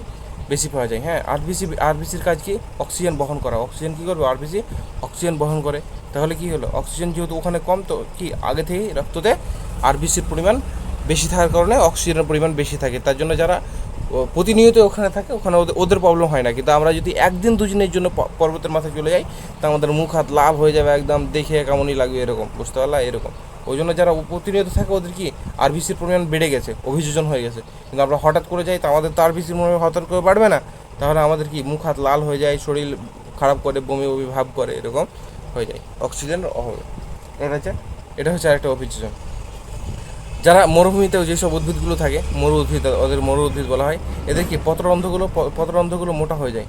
S1: বেশি পাওয়া যায়। হ্যাঁ, আরবিসির কাজ কি? অক্সিজেন বহন করা। অক্সিজেন কী করবে? আরবিসি অক্সিজেন বহন করে। তাহলে কি হলো? অক্সিজেন যেহেতু ওখানে কম, তো কি আগে থেকেই রক্ততে আরবিসির পরিমাণ বেশি থাকার কারণে অক্সিজেনের পরিমাণ বেশি থাকে। তার জন্য যারা প্রতিনিয়ত ওখানে থাকে, ওখানে ওদের প্রবলেম হয় না। কিন্তু আমরা যদি একদিন দুদিনের জন্য পর্বতের মাথায় চলে যাই, তা আমাদের মুখ হাত লাল হয়ে যাবে, একদম দেখে কেমনই লাগবে, এরকম, বুঝতে পারলা? এরকম ওই জন্য যারা প্রতিনিয়ত থাকে ওদের কি আরবিসির পরিমাণ বেড়ে গেছে, অভিযোজন হয়ে গেছে। কিন্তু আমরা হঠাৎ করে যাই, তো আমাদের তো আরবিসির পরিমাণ হঠাৎ করে বাড়বে না, তাহলে আমাদের কি মুখ হাত লাল হয়ে যায়, শরীর খারাপ করে, বমি বমি ভাব করে, এরকম হয়ে যায় অক্সিজেনের অভাবে। এটা হচ্ছে আরেকটা অভিযোজন। যারা মরুভূমিতে যেসব উদ্ভিদগুলো থাকে, মরু উদ্ভিদ, ওদের মরু উদ্ভিদ বলা হয়, এদের কি পত্ররন্ধ্রগুলো মোটা হয়ে যায়।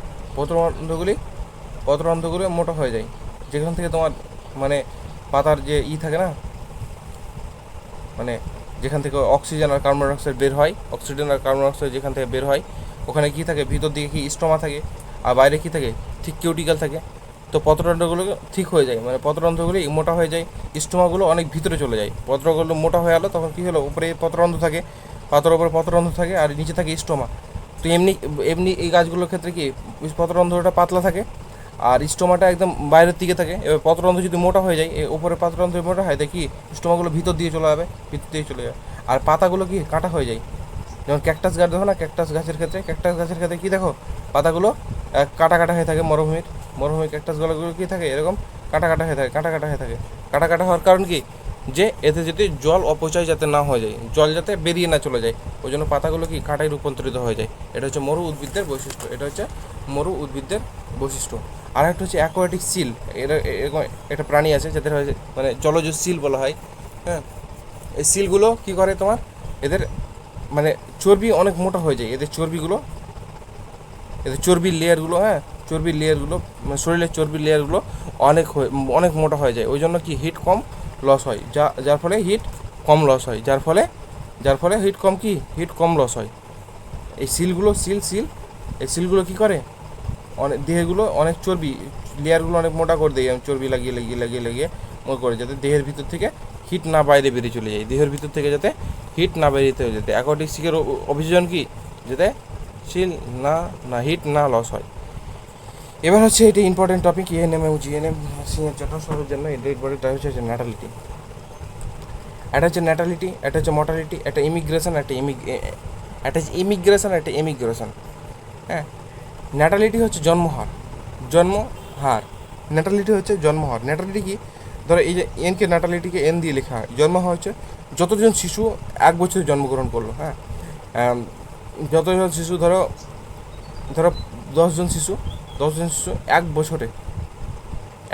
S1: পত্ররন্ধ্রগুলো মোটা হয়ে যায়, যেখান থেকে তোমার মানে পাতার যে থাকে না, মানে যেখান থেকে অক্সিজেন আর কার্বন ডাইঅক্সাইড বের হয়, অক্সিজেন আর কার্বন ডাইঅক্সাইড যেখান থেকে বের হয়, ওখানে কী থাকে, ভিতর দিকে কি স্টোমা থাকে, আর বাইরে কী থাকে, ঠিক কিউটিক্যাল থাকে। তো পত্ররন্ধ্রগুলো ঠিক হয়ে যায়, মানে পত্ররন্ধ্রগুলি মোটা হয়ে যায়, স্টোমাগুলো অনেক ভিতরে চলে যায়। পত্রগুলো মোটা হয়ে গেলো, তখন কী হলো, উপরে পত্ররন্ধ্র থাকে, পাতার উপরে পত্ররন্ধ্র থাকে, আর নিচে থাকে স্টোমা। তো এমনি এমনি এই গাছগুলোর ক্ষেত্রে কি পত্ররন্ধ্রটা পাতলা থাকে, আর স্টোমাটা একদম বাইরের দিকে থাকে। এবার পত্ররন্ধ্র যদি মোটা হয়ে যায়, উপরে পত্ররন্ধ্র মোটা হয়, দেখি স্টোমাগুলো ভিতর দিয়ে চলে যাবে, ভিতর দিয়ে চলে যাবে। আর পাতাগুলো কি কাটা হয়ে যায়, যেমন ক্যাকটাস গাছ দেখো না, ক্যাকটাস গাছের ক্ষেত্রে কী দেখো, পাতাগুলো কাটা কাটা হয়ে থাকে। মরুভূমির ক্যাকটাসগুলো কী থাকে, এরকম কাটা কাটা হয়ে থাকে। কাটা কাটা হওয়ার কারণ কি, যে এতে যদি জল অপচয় যাতে না হয়ে যায়, জল যাতে বেরিয়ে না চলে যায়, ওই জন্য পাতাগুলো কি কাটায় রূপান্তরিত হয়ে যায়। এটা হচ্ছে মরু উদ্ভিদের বৈশিষ্ট্য। আর একটা হচ্ছে অ্যাকোয়াটিক সিল। এরকম একটা প্রাণী আছে যাদের মানে জলজ সিল বলা হয়। হ্যাঁ, এই সিলগুলো কী করে, তোমার এদের মানে চর্বি অনেক মোটা হয়ে যায়। এদের চর্বির লেয়ারগুলো, মানে শরীরের চর্বির লেয়ারগুলো অনেক মোটা হয়ে যায়। ওই জন্য কি হিট কম লস হয়, যার ফলে হিট কম লস হয়, হিট কম লস হয়। এই এই সিলগুলো কী করে, অনেক দেহগুলো অনেক চর্বি লেয়ারগুলো অনেক মোটা করে দেয়, চর্বি লাগিয়ে মোটা করে, যাতে দেহের ভিতর থেকে হিট না বাইরে বেরিয়ে চলে যায়, যাতে অ্যাকোয়াটিক সিলের অভিযোজন কি, যাতে সিল হিট না লস হয়। এবার হচ্ছে এটা ইম্পর্টেন্ট টপিক, ইএনএম এবং জিএনএম সিনিয়র চট্টগ্রাম শহরের জন্য ইম্পর্টেন্ট টপিক হচ্ছে ন্যাটালিটি। এটা হচ্ছে মর্টালিটি, একটা ইমিগ্রেশন, একটা এমিগ্রেশন। হ্যাঁ, ন্যাটালিটি হচ্ছে জন্মহার। ন্যাটালিটি কি, ধরো এই যে এনকে ন্যাটালিটিকে এন দিয়ে লেখা হয়। জন্মহার হচ্ছে যতজন শিশু এক বছরে জন্মগ্রহণ করলো। হ্যাঁ, যতজন শিশু, ধরো 10জন শিশু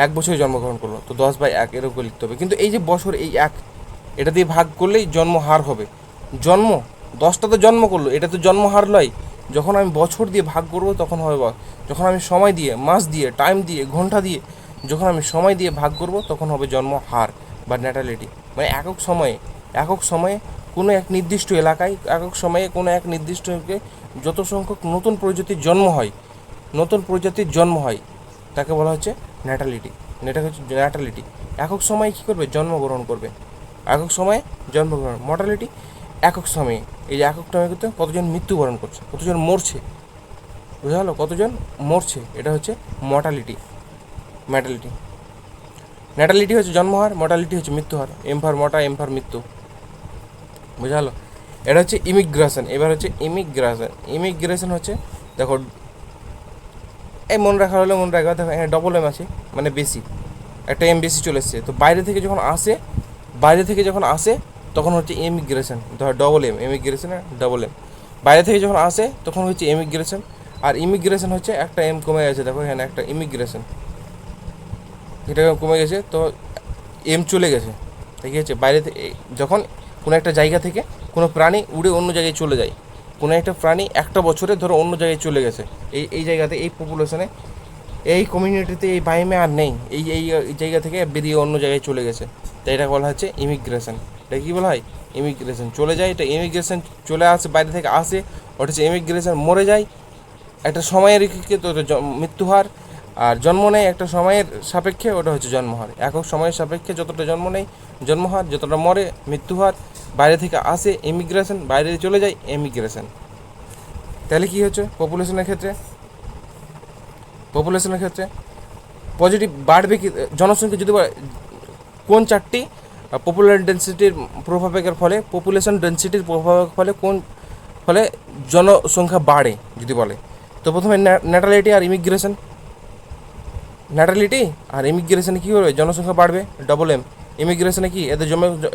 S1: এক বছরে জন্মগ্রহণ করলো, তো 10/1 এরকম লিখতে হবে। কিন্তু এই যে বছর, এই 1 এটা দিয়ে ভাগ করলেই জন্মহার হবে। 10টা তো জন্ম করলো, এটা তো জন্মহার নয়। যখন আমি বছর দিয়ে ভাগ করবো তখন হবে, যখন আমি সময় দিয়ে, মাস দিয়ে, টাইম দিয়ে, ঘন্টা দিয়ে, যখন আমি সময় দিয়ে ভাগ করব তখন হবে জন্মহার বা ন্যাটালিটি। মানে একক সময়ে কোনো এক নির্দিষ্ট এলাকায়, একক সময়ে কোনো এক নির্দিষ্ট যত সংখ্যক নতুন প্রজাতির জন্ম হয় তাকে বলা হচ্ছে ন্যাটালিটি। একক সময়ে কী করবে, জন্মগ্রহণ করবে। মর্টালিটি একক সময়ে, এই যে একক সময়ে কিন্তু কতজন মৃত্যুবরণ করছে, কতজন মরছে, বোঝা গেলো, এটা হচ্ছে মর্টালিটি। ন্যাটালিটি হচ্ছে জন্মহার, মর্টালিটি হচ্ছে মৃত্যুহার। এম ফর মর্টা, এম ফর মৃত্যু, বোঝা গেলো। এটা হচ্ছে ইমিগ্রেশন। এবার হচ্ছে ইমিগ্রেশন হচ্ছে, দেখো এই মনে রাখা দেখো এখানে ডবল এম আছে, মানে বেশি, একটা এম বেশি চলে এসছে। তো বাইরে থেকে যখন আসে তখন হচ্ছে ইমিগ্রেশন। ধর ডবল এম, ডবল এম, বাইরে থেকে যখন আসে তখন হচ্ছে ইমিগ্রেশন। আর ইমিগ্রেশন হচ্ছে একটা এম কমে গেছে, দেখো এখানে একটা ইমিগ্রেশন, এটা কমে গেছে, তো এম চলে গেছে, ঠিক আছে। বাইরে থেকে যখন কোনো একটা জায়গা থেকে কোনো প্রাণী উড়ে অন্য জায়গায় চলে যায়, কোনো একটা প্রাণী একটা বছরে ধরো অন্য জায়গায় চলে গেছে, এই জায়গাতে, এই পপুলেশনে, এই কমিউনিটিতে, এই বাইমে আর নেই, এই জায়গা থেকে বেরিয়ে অন্য জায়গায় চলে গেছে, তাই এটা বলা হচ্ছে ইমিগ্রেশন। এটা কী বলা হয়, ইমিগ্রেশন। চলে যায়, এটা ইমিগ্রেশন। চলে আসে, বাইরে থেকে আসে, ওটা হচ্ছে ইমিগ্রেশন। মরে যায় একটা সময়ের তো মৃত্যু হার, আর জন্ম নেয় একটা সময়ের সাপেক্ষে, ওটা হচ্ছে জন্মহার। একক সময়ের সাপেক্ষে যতটা জন্ম নেয় জন্মহার, যতটা মরে মৃত্যুহার। বাইরে থেকে আসে ইমিগ্রেশন, বাইরে চলে যায় এমিগ্রেশন। তাহলে কী হচ্ছে, পপুলেশনের ক্ষেত্রে পজিটিভ বাড়বে কি, জনসংখ্যা যদি কোন 4টি পপুলার ডেন্সিটির প্রভাবের ফলে, কোন ফলে জনসংখ্যা বাড়ে যদি বলে, তো প্রথমে ন্যাটালিটি আর ইমিগ্রেশনে কী হবে, জনসংখ্যা বাড়বে, ডবল এম। ইমিগ্রেশনে কি এদের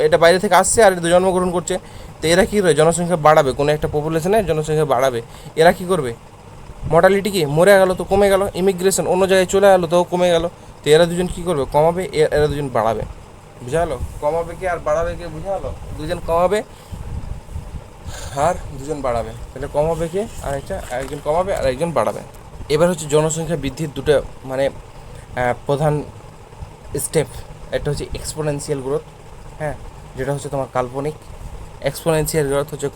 S1: এটা বাইরে থেকে আসছে আর এদের জন্মগ্রহণ করছে, তো এরা কী করে জনসংখ্যা বাড়াবে, কোনো একটা পপুলেশনের জনসংখ্যা বাড়াবে, এরা কী করবে, মর্টালিটি কি মরে গেল তো কমে গেল, ইমিগ্রেশন অন্য জায়গায় চলে গেলো তো কমে গেল, তো এরা দুজন কী করবে, কমাবে, এরা দুজন বাড়াবে, বুঝা গেলো, কমাবে কি আর বাড়াবে কি, বুঝা গেলো, দুজন কমাবে আর দুজন বাড়াবে, তাহলে কমাবে কে আর একজন কমাবে আর একজন বাড়াবে। এবার হচ্ছে জনসংখ্যা বৃদ্ধির দুটো মানে প্রধান স্টেপ, একটা হচ্ছে এক্সপোনেনশিয়াল গ্রোথ, হ্যাঁ, যেটা হচ্ছে তোমার কাল্পনিক, এক্সপোনেনশিয়াল গ্রোথ হচ্ছে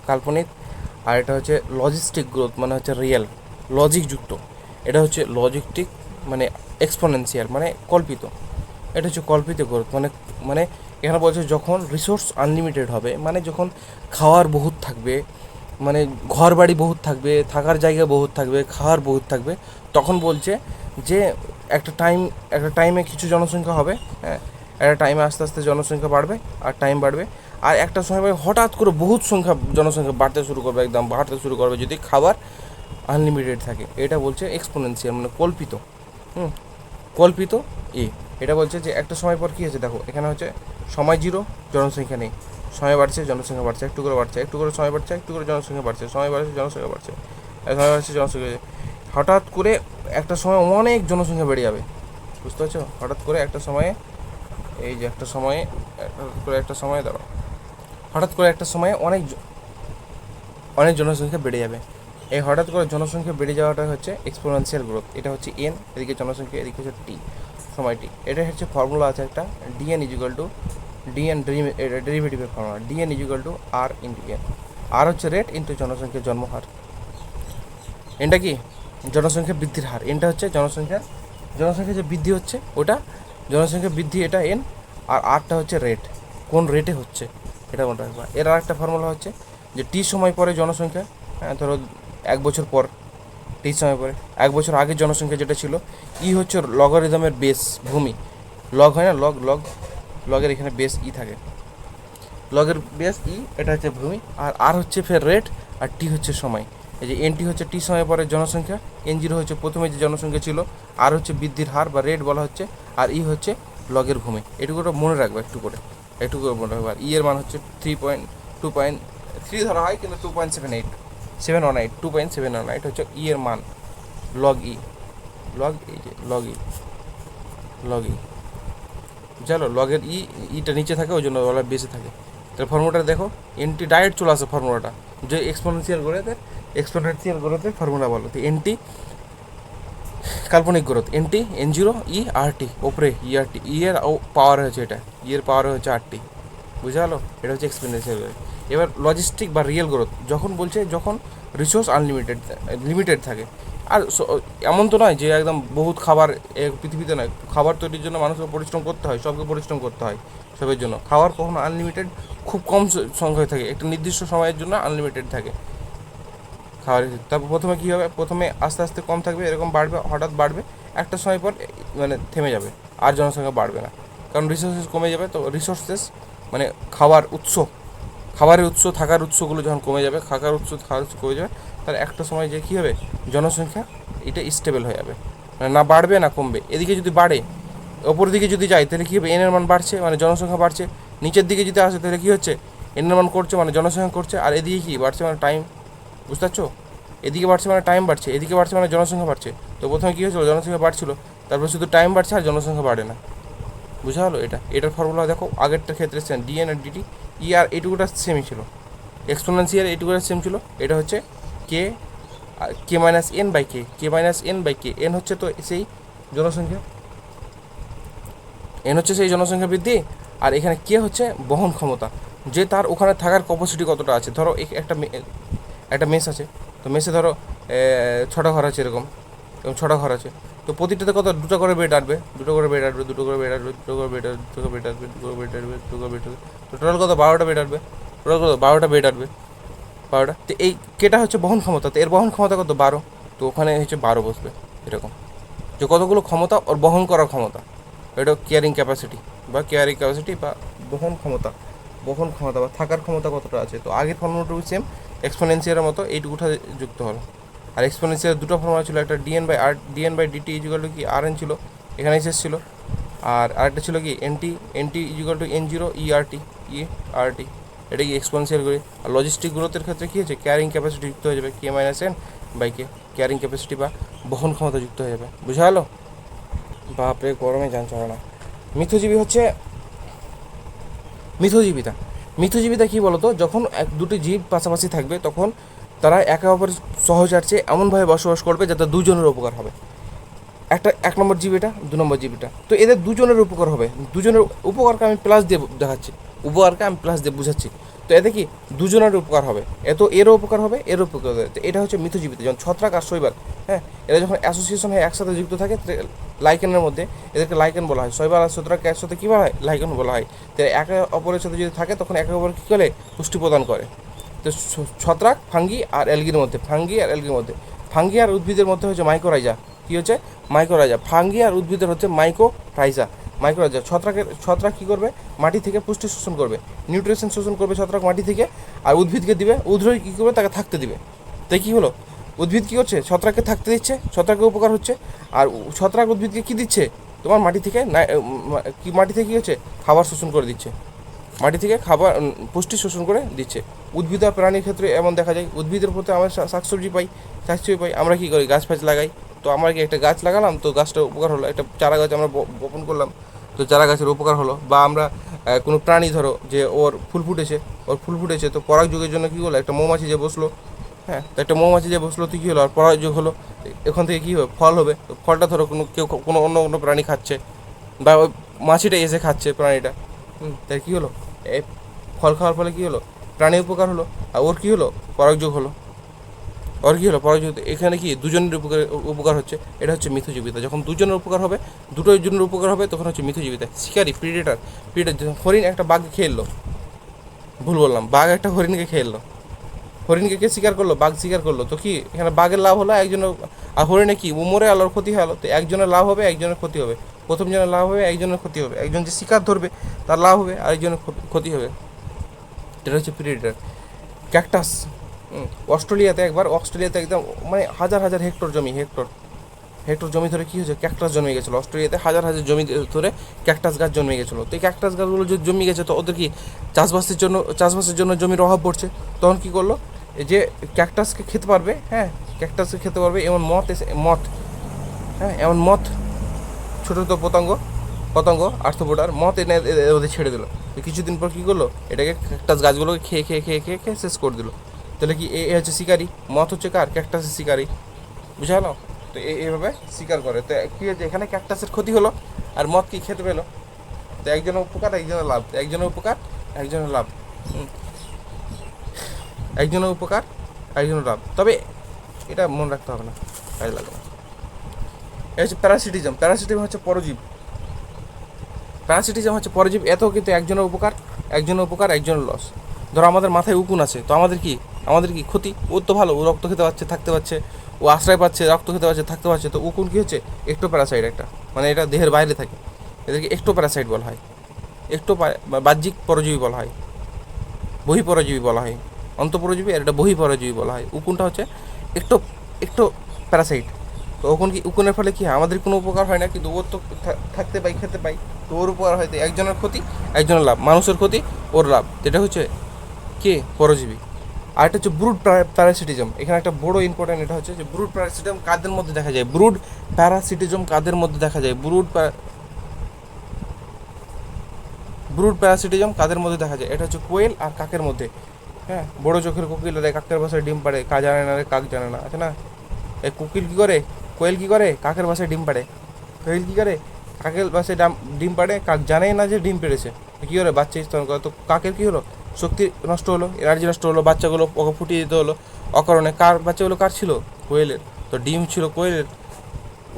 S1: কাল্পনিক, আর এটা হচ্ছে লজিস্টিক গ্রোথ মানে হচ্ছে রিয়েল লজিকযুক্ত, এটা হচ্ছে লজিস্টিক মানে এক্সপোনেনশিয়াল মানে কল্পিত, এটা হচ্ছে কল্পিত গ্রোথ মানে মানে এখানে বলছে যখন রিসোর্স আনলিমিটেড হবে, মানে যখন খাওয়ার বহুত থাকবে, মানে ঘর বাড়ি বহুত থাকবে, থাকার জায়গা বহুত থাকবে, খাওয়ার বহুত থাকবে, তখন বলছে যে একটা টাইমে কিছু জনসংখ্যা হবে, হ্যাঁ, একটা টাইমে আস্তে আস্তে জনসংখ্যা বাড়বে আর টাইম বাড়বে, আর একটা সময় হঠাৎ করে বহুত জনসংখ্যা বাড়তে শুরু করবে, একদম বাড়তে শুরু করবে যদি খাবার আনলিমিটেড থাকে, এটা বলছে এক্সপোনেনশিয়াল মানে কল্পিত, কল্পিত এটা বলছে যে একটা সময় পর কী হয়েছে, দেখো এখানে হচ্ছে সময় জিরো, জনসংখ্যা নেই, সময় বাড়ছে জনসংখ্যা বাড়ছে, একটু করে বাড়ছে, একটু করে সময় বাড়ছে, একটু করে জনসংখ্যা বাড়ছে, সময় বাড়ছে জনসংখ্যা বাড়ছে, সময় বাড়ছে জনসংখ্যা, হঠাৎ করে একটা সময় অনেক জনসংখ্যা বেড়ে যাবে, বুঝতে পারছো, হঠাৎ করে একটা সময়ে এই যে একটা সময়ে দাঁড়াও, হঠাৎ করে একটা সময়ে অনেক জনসংখ্যা বেড়ে যাবে, এই হঠাৎ করে জনসংখ্যা বেড়ে যাওয়াটা হচ্ছে এক্সপোনেনশিয়াল গ্রোথ, এটা হচ্ছে এন, এদিকে জনসংখ্যা, এদিকে হচ্ছে টি, সময়টি, এটা হচ্ছে ফর্মুলা আছে একটা, ডিএন ইজিক্যাল টু ডিএন ডেরিভেটিভের ফর্মুলা, ডিএন ইজিক্যাল টু আর ইন্টু এন, আর হচ্ছে রেট ইন্টু জনসংখ্যার জন্মহার, এটা কি জনসংখ্যা বৃদ্ধির হার, এনটা হচ্ছে জনসংখ্যা যে বৃদ্ধি হচ্ছে ওটা জনসংখ্যা বৃদ্ধি, এটা এন, আর আরটা হচ্ছে রেট, কোন রেটে হচ্ছে এটা মনে রাখবা। এর আর একটা ফর্মুলা হচ্ছে যে টি সময় পরে জনসংখ্যা, হ্যাঁ ধরো 1 বছর পর, টি সময় পরে 1 বছর আগের জনসংখ্যা যেটা ছিল, হচ্ছে লগারিদমের বেস ভূমি, লগ হয় না, লগের এখানে বেস থাকে, লগের বেস এটা হচ্ছে ভূমি, আর হচ্ছে ফের রেট, আর টি হচ্ছে সময়, এই যে এনটি হচ্ছে টি সময় পরে জনসংখ্যা, N0 হচ্ছে প্রথমে যে জনসংখ্যা ছিল, আর হচ্ছে বৃদ্ধির হার বা রেট বলা হচ্ছে, আর হচ্ছে লগের ভূমি, এটুকু মনে রাখবো একটু করে মনে রাখবো। আর এর মান হচ্ছে 3.3 ধরা হয়, কিন্তু 2.718 2.718 হচ্ছে এর মান, লগ এই যে লগ জানো, লগের ইটা নিচে থাকে, ওই জন্য ডলার বেশি থাকে, তাহলে ফর্মুলাটা দেখো, এনটি ডাইরেক্ট চলে আসে ফর্মুলাটা, যে এক্সপোনেনশিয়াল গ্রোথের ফর্মুলা বলো, তো এনটি কাল্পনিক গ্রোথ, এনটি N0 আর টি, ওপরে আর টি, এর পাওয়ার হচ্ছে এটা, এর পাওয়ার হচ্ছে আর টি, বুঝা গেলো, এটা হচ্ছে এক্সপোনেনশিয়াল গ্রোথ। এবার লজিস্টিক বা রিয়েল গ্রোথ যখন বলছে, যখন রিসোর্স লিমিটেড থাকে, আর এমন তো নয় যে একদম বহুত খাবার পৃথিবীতে নয়, খাবার তৈরির জন্য মানুষকে পরিশ্রম করতে হয়, সবকে পরিশ্রম করতে হয়, সবের জন্য খাবার কখনো আনলিমিটেড খুব কম সংখ্যায় থাকে, একটা নির্দিষ্ট সময়ের জন্য আনলিমিটেড থাকে খাবার, তারপর প্রথমে কী হবে, প্রথমে আস্তে আস্তে কম থাকবে, এরকম বাড়বে, হঠাৎ বাড়বে, একটা সময় পর মানে থেমে যাবে, আর জনসংখ্যা বাড়বে না, কারণ রিসোর্সেস কমে যাবে, তো রিসোর্সেস মানে খাবারের উৎস, থাকার উৎসগুলো যখন কমে যাবে, খাওয়ার উৎস কমে যাবে, তাহলে একটা সময় যে কী হবে, জনসংখ্যা এটা স্টেবল হয়ে যাবে, মানে না বাড়বে না কমবে, এদিকে যদি বাড়ে, ওপর দিকে যদি যায় তাহলে কী হবে, এনের মান বাড়ছে মানে জনসংখ্যা বাড়ছে, নিচের দিকে যদি আসে তাহলে কী হচ্ছে, এনের মান করছে মানে জনসংখ্যা করছে, আর এদিকে কী বাড়ছে মানে টাইম, বুঝতে পারছো, এদিকে বাড়ছে মানে টাইম বাড়ছে, এদিকে বাড়ছে মানে জনসংখ্যা বাড়ছে, তো প্রথমে কী হয়েছিল, জনসংখ্যা বাড়ছিল, তারপর শুধু টাইম বাড়ছে আর জনসংখ্যা বাড়ে না, বুঝা হলো, এটার ফর্মুলা দেখো, আগেরটার ক্ষেত্রে সেম, ডিএন আর ডিটি, আর এইটুকুটা সেমই ছিল, এক্সপোনেনশিয়াল এইটুকুটা সেম ছিল, এটা হচ্ছে K minus N by K, N হচ্ছে তো সেই জনসংখ্যা, বৃদ্ধি, আর এখানে কে হচ্ছে বহন ক্ষমতা, যে তার ওখানে থাকার ক্যাপাসিটি কতটা আছে, ধরো একটা মেস আছে, তো মেসে ধরো 6টা ঘর আছে, এরকম 6টা ঘর আছে, তো প্রতিটাতে কত 2টা করে বেড আসবে, তো টোটাল কত 12টা বেড আসবে, তো এই কেটা হচ্ছে বহন ক্ষমতা, তো এর বহন ক্ষমতা কত 12, তো ওখানে হচ্ছে 12 বসবে, এরকম যে কতগুলো ক্ষমতা ওর বহন করার ক্ষমতা, এটা কেয়ারিং ক্যাপাসিটি বা বহন ক্ষমতা বা থাকার ক্ষমতা কতটা আছে, তো আগের ফর্মুলাটুকু সেম, এক্সপোনেনশিয়ালের মতো এইটুকুটা যুক্ত হলো, আর এক্সপোনেনশিয়াল দুটো ফর্মুলা ছিল, একটা DN by DT equal to কি আর এন ছিল, এখানে শেষ ছিল, আর আরেকটা ছিল কি N T, N T equal to N0 ERT, এটা কি এক্সপোনেনশিয়াল করে। আর লজিস্টিক গ্রোথের ক্ষেত্রে কী হচ্ছে, ক্যারিং ক্যাপাসিটি যুক্ত হয়ে যাবে K-N/K, ক্যারিং ক্যাপাসিটি বা বহন ক্ষমতা যুক্ত হয়ে যাবে। বুঝা গেলো? বাপরে গরমে যান চলে না। মিথজীবী হচ্ছে মিথজীবিতা। মিথজীবিতা কী বলতো, যখন দুটি জীব পাশাপাশি থাকবে তখন তারা একে অপরের সহচার্যে এমনভাবে বসবাস করবে যাতে দুজনের উপকার হবে। এক নম্বর জীব এটা, 2 নম্বর জীব এটা, তো এদের দুজনের উপকার হবে। দুজনের উপকারকে আমি প্লাস দিয়ে দেখাচ্ছি, উপকারকে আমি প্লাস দিয়ে বুঝাচ্ছি। তো এতে কি দুজনের উপকার হবে, এরও উপকার হবে, এরও উপকার হবে। তো এটা হচ্ছে মিথজীবিতা। যেমন ছত্রাক আর শৈবাল, হ্যাঁ, এরা যখন অ্যাসোসিয়েশন হয়ে একসাথে যুক্ত থাকে লাইকেনের মধ্যে, এদেরকে লাইকেন বলা হয়। শৈবাল আর ছত্রাককে একসাথে কী বলা হয়, লাইকেন বলা হয়। তো একে অপরের সাথে যদি থাকে তখন একে অপর কী করে পুষ্টি প্রদান করে। তো ছত্রাক ফাঙ্গি আর অ্যালগির মধ্যে, ফাঙ্গি আর উদ্ভিদের মধ্যে হচ্ছে মাইকোরাইজা। কী হচ্ছে, মাইকোরাইজা। ফাঙ্গি আর উদ্ভিদের হচ্ছে মাইকোরাইজা। ছত্রাক কী করবে, মাটি থেকে পুষ্টি শোষণ করবে, নিউট্রিশন শোষণ করবে ছত্রাক মাটি থেকে, আর উদ্ভিদকে দিবে। উদ্ভিদ কী করবে, তাকে থাকতে দিবে। তাই কী হলো, উদ্ভিদ কী করছে, ছত্রাককে থাকতে দিচ্ছে, ছত্রাকের উপকার হচ্ছে। আর ছত্রাক উদ্ভিদকে কী দিচ্ছে, তোমার মাটি থেকে কী হচ্ছে, খাবার শোষণ করে দিচ্ছে, মাটি থেকে খাবার পুষ্টি শোষণ করে দিচ্ছে। উদ্ভিদ আর প্রাণীর ক্ষেত্রে এমন দেখা যায়, উদ্ভিদের প্রতি আমরা শাকসবজি পাই, আমরা কী করি, গাছ ফাছ লাগাই। তো আমরা কি একটা গাছ লাগালাম, তো গাছটা উপকার হলো, একটা চারা গাছ আমরা বপন করলাম, তো চারা গাছের উপকার হলো। বা আমরা কোনো প্রাণী ধরো যে ওর ফুল ফুটেছে, তো পরাগযোগের জন্য কী হলো, একটা মৌমাছি যে বসলো, হ্যাঁ, তো একটা মৌমাছি যে বসলো, তো কী হলো, আর পরাগযোগ হলো, এখান থেকে কী হবে, ফল হবে। তো ফলটা ধরো অন্য প্রাণী খাচ্ছে, বা ওই মাছিটা এসে খাচ্ছে প্রাণীটা, তাই কী হলো, এই ফল খাওয়ার ফলে কী হলো, প্রাণী উপকার হলো, আর ওর কী হলো, পরাগযোগ হলো। পরাগযোগ। এখানে কি দুজনের উপকার হচ্ছে, এটা হচ্ছে মিথজীবিতা। যখন দুজনের উপকার হবে, দুটোই জনের উপকার হবে, তখন হচ্ছে মিথজীবিতা। শিকারি, প্রিডেটার। হরিণ একটা বাঘকে খেয়ে এলো, ভুল বললাম, বাঘ একটা হরিণকে খেয়ে এলো, হরিণকে কে শিকার করলো, বাঘ শিকার করলো। তো কি এখানে বাঘের লাভ হলো, একজনের, আর হরিণে কি মরে আলোর ক্ষতি হলো। তো একজনের লাভ হবে, একজনের ক্ষতি হবে। প্রথম জনের লাভ হবে, একজনের ক্ষতি হবে। একজন যে শিকার ধরবে তার লাভ হবে, আরেকজনের ক্ষতি হবে। এটা হচ্ছে প্রিডেটার। ক্যাকটাস, অস্ট্রেলিয়াতে একদম মানে হাজার হাজার হেক্টর জমি ধরে কী হয়েছে, ক্যাকটাস জন্মে গেছিলো। অস্ট্রেলিয়াতে হাজার হাজার জমি ধরে ক্যাকটাস গাছ জন্মে গেছিলো। তো এই ক্যাকটাস গাছগুলো যদি জন্মে গেছে, তো ওদের কি চাষবাসের জন্য জমির অভাব পড়ছে। তখন কী করলো, এই যে ক্যাকটাসকে খেতে পারবে, এমন মথ, ছোটো ছোটো পতঙ্গ আর্থ্রোপোডার মথ এনে ওদের ছেড়ে দিল। তো কিছুদিন পর কী করলো, এটাকে ক্যাকটাস গাছগুলোকে খেয়ে শেষ করে দিল। তাহলে কি এ হচ্ছে শিকারি, মথ হচ্ছে কার, ক্যাকটাসের শিকারি। বুঝা গেল? তো এইভাবে শিকার করে। তো কী হচ্ছে, এখানে ক্যাকটাসের ক্ষতি হলো, আর মথ কি খেতে পেলো। তো একজনের উপকার, একজনের লাভ, একজনের লাভ। তবে এটা মনে রাখতে হবে না, কাজে লাগবে না। এটা হচ্ছে প্যারাসিটিজম হচ্ছে পরজীব। এত কিন্তু একজনের উপকার, একজনের লস। ধরো আমাদের মাথায় উকুন আছে, তো আমাদের কি ক্ষতি। ওর তো ভালো, ও রক্ত খেতে পারছে, থাকতে পারছে, ও আশ্রয় পাচ্ছে, রক্ত খেতে পারছে, থাকতে পারছে। তো উকুন কী হচ্ছে, প্যারাসাইট একটা, মানে এটা দেহের বাইরে থাকে, এদেরকে প্যারাসাইট বলা হয়। বাহ্যিক পরজীবী বলা হয়, বহিঃপরজীবী বলা হয়। অন্তঃপরজীবী আর এটা বহিঃপরজীবী বলা হয়। উকুনটা হচ্ছে একটু প্যারাসাইট। তো উকুনের ফলে কি হয়, আমাদের কোনো উপকার হয় না, কিন্তু ওর তো থাকতে পাই, খেতে পাই, তো ওর উপকার হয়। তো একজনের ক্ষতি, একজনের লাভ, মানুষের ক্ষতি, ওর লাভ। এটা হচ্ছে কে, পরজীবী। আর এটা হচ্ছে ব্রুড প্যারাসিটিজম। এখানে একটা বড় ইম্পর্টেন্ট, এটা হচ্ছে যে ব্রুড প্যারাসিটিজম কাদের মধ্যে দেখা যায়, এটা হচ্ছে কোয়েল আর কাকের মধ্যে। হ্যাঁ, বড় চোখের কোকিল রে কাকের বাসায় ডিম পাড়ে, কা জানে না রে কাক জানে না, আছে না। এই কোয়েল কি করে, কাকের বাসায় ডিম পাড়ে। কোয়েল কি করে, কাকের বাসায় ডিম পাড়ে, কাক জানেই না যে ডিম পেড়েছে। কী করে, বাচ্চা স্তন করে। তো কাকের কী হলো, শক্তি নষ্ট হলো, এনার্জি নষ্ট হলো, বাচ্চাগুলো ওকে ফুটিয়ে দিতে হলো অকারণে। বাচ্চাগুলো কার ছিল, কোয়েলের। তো ডিম ছিল কোয়েলের,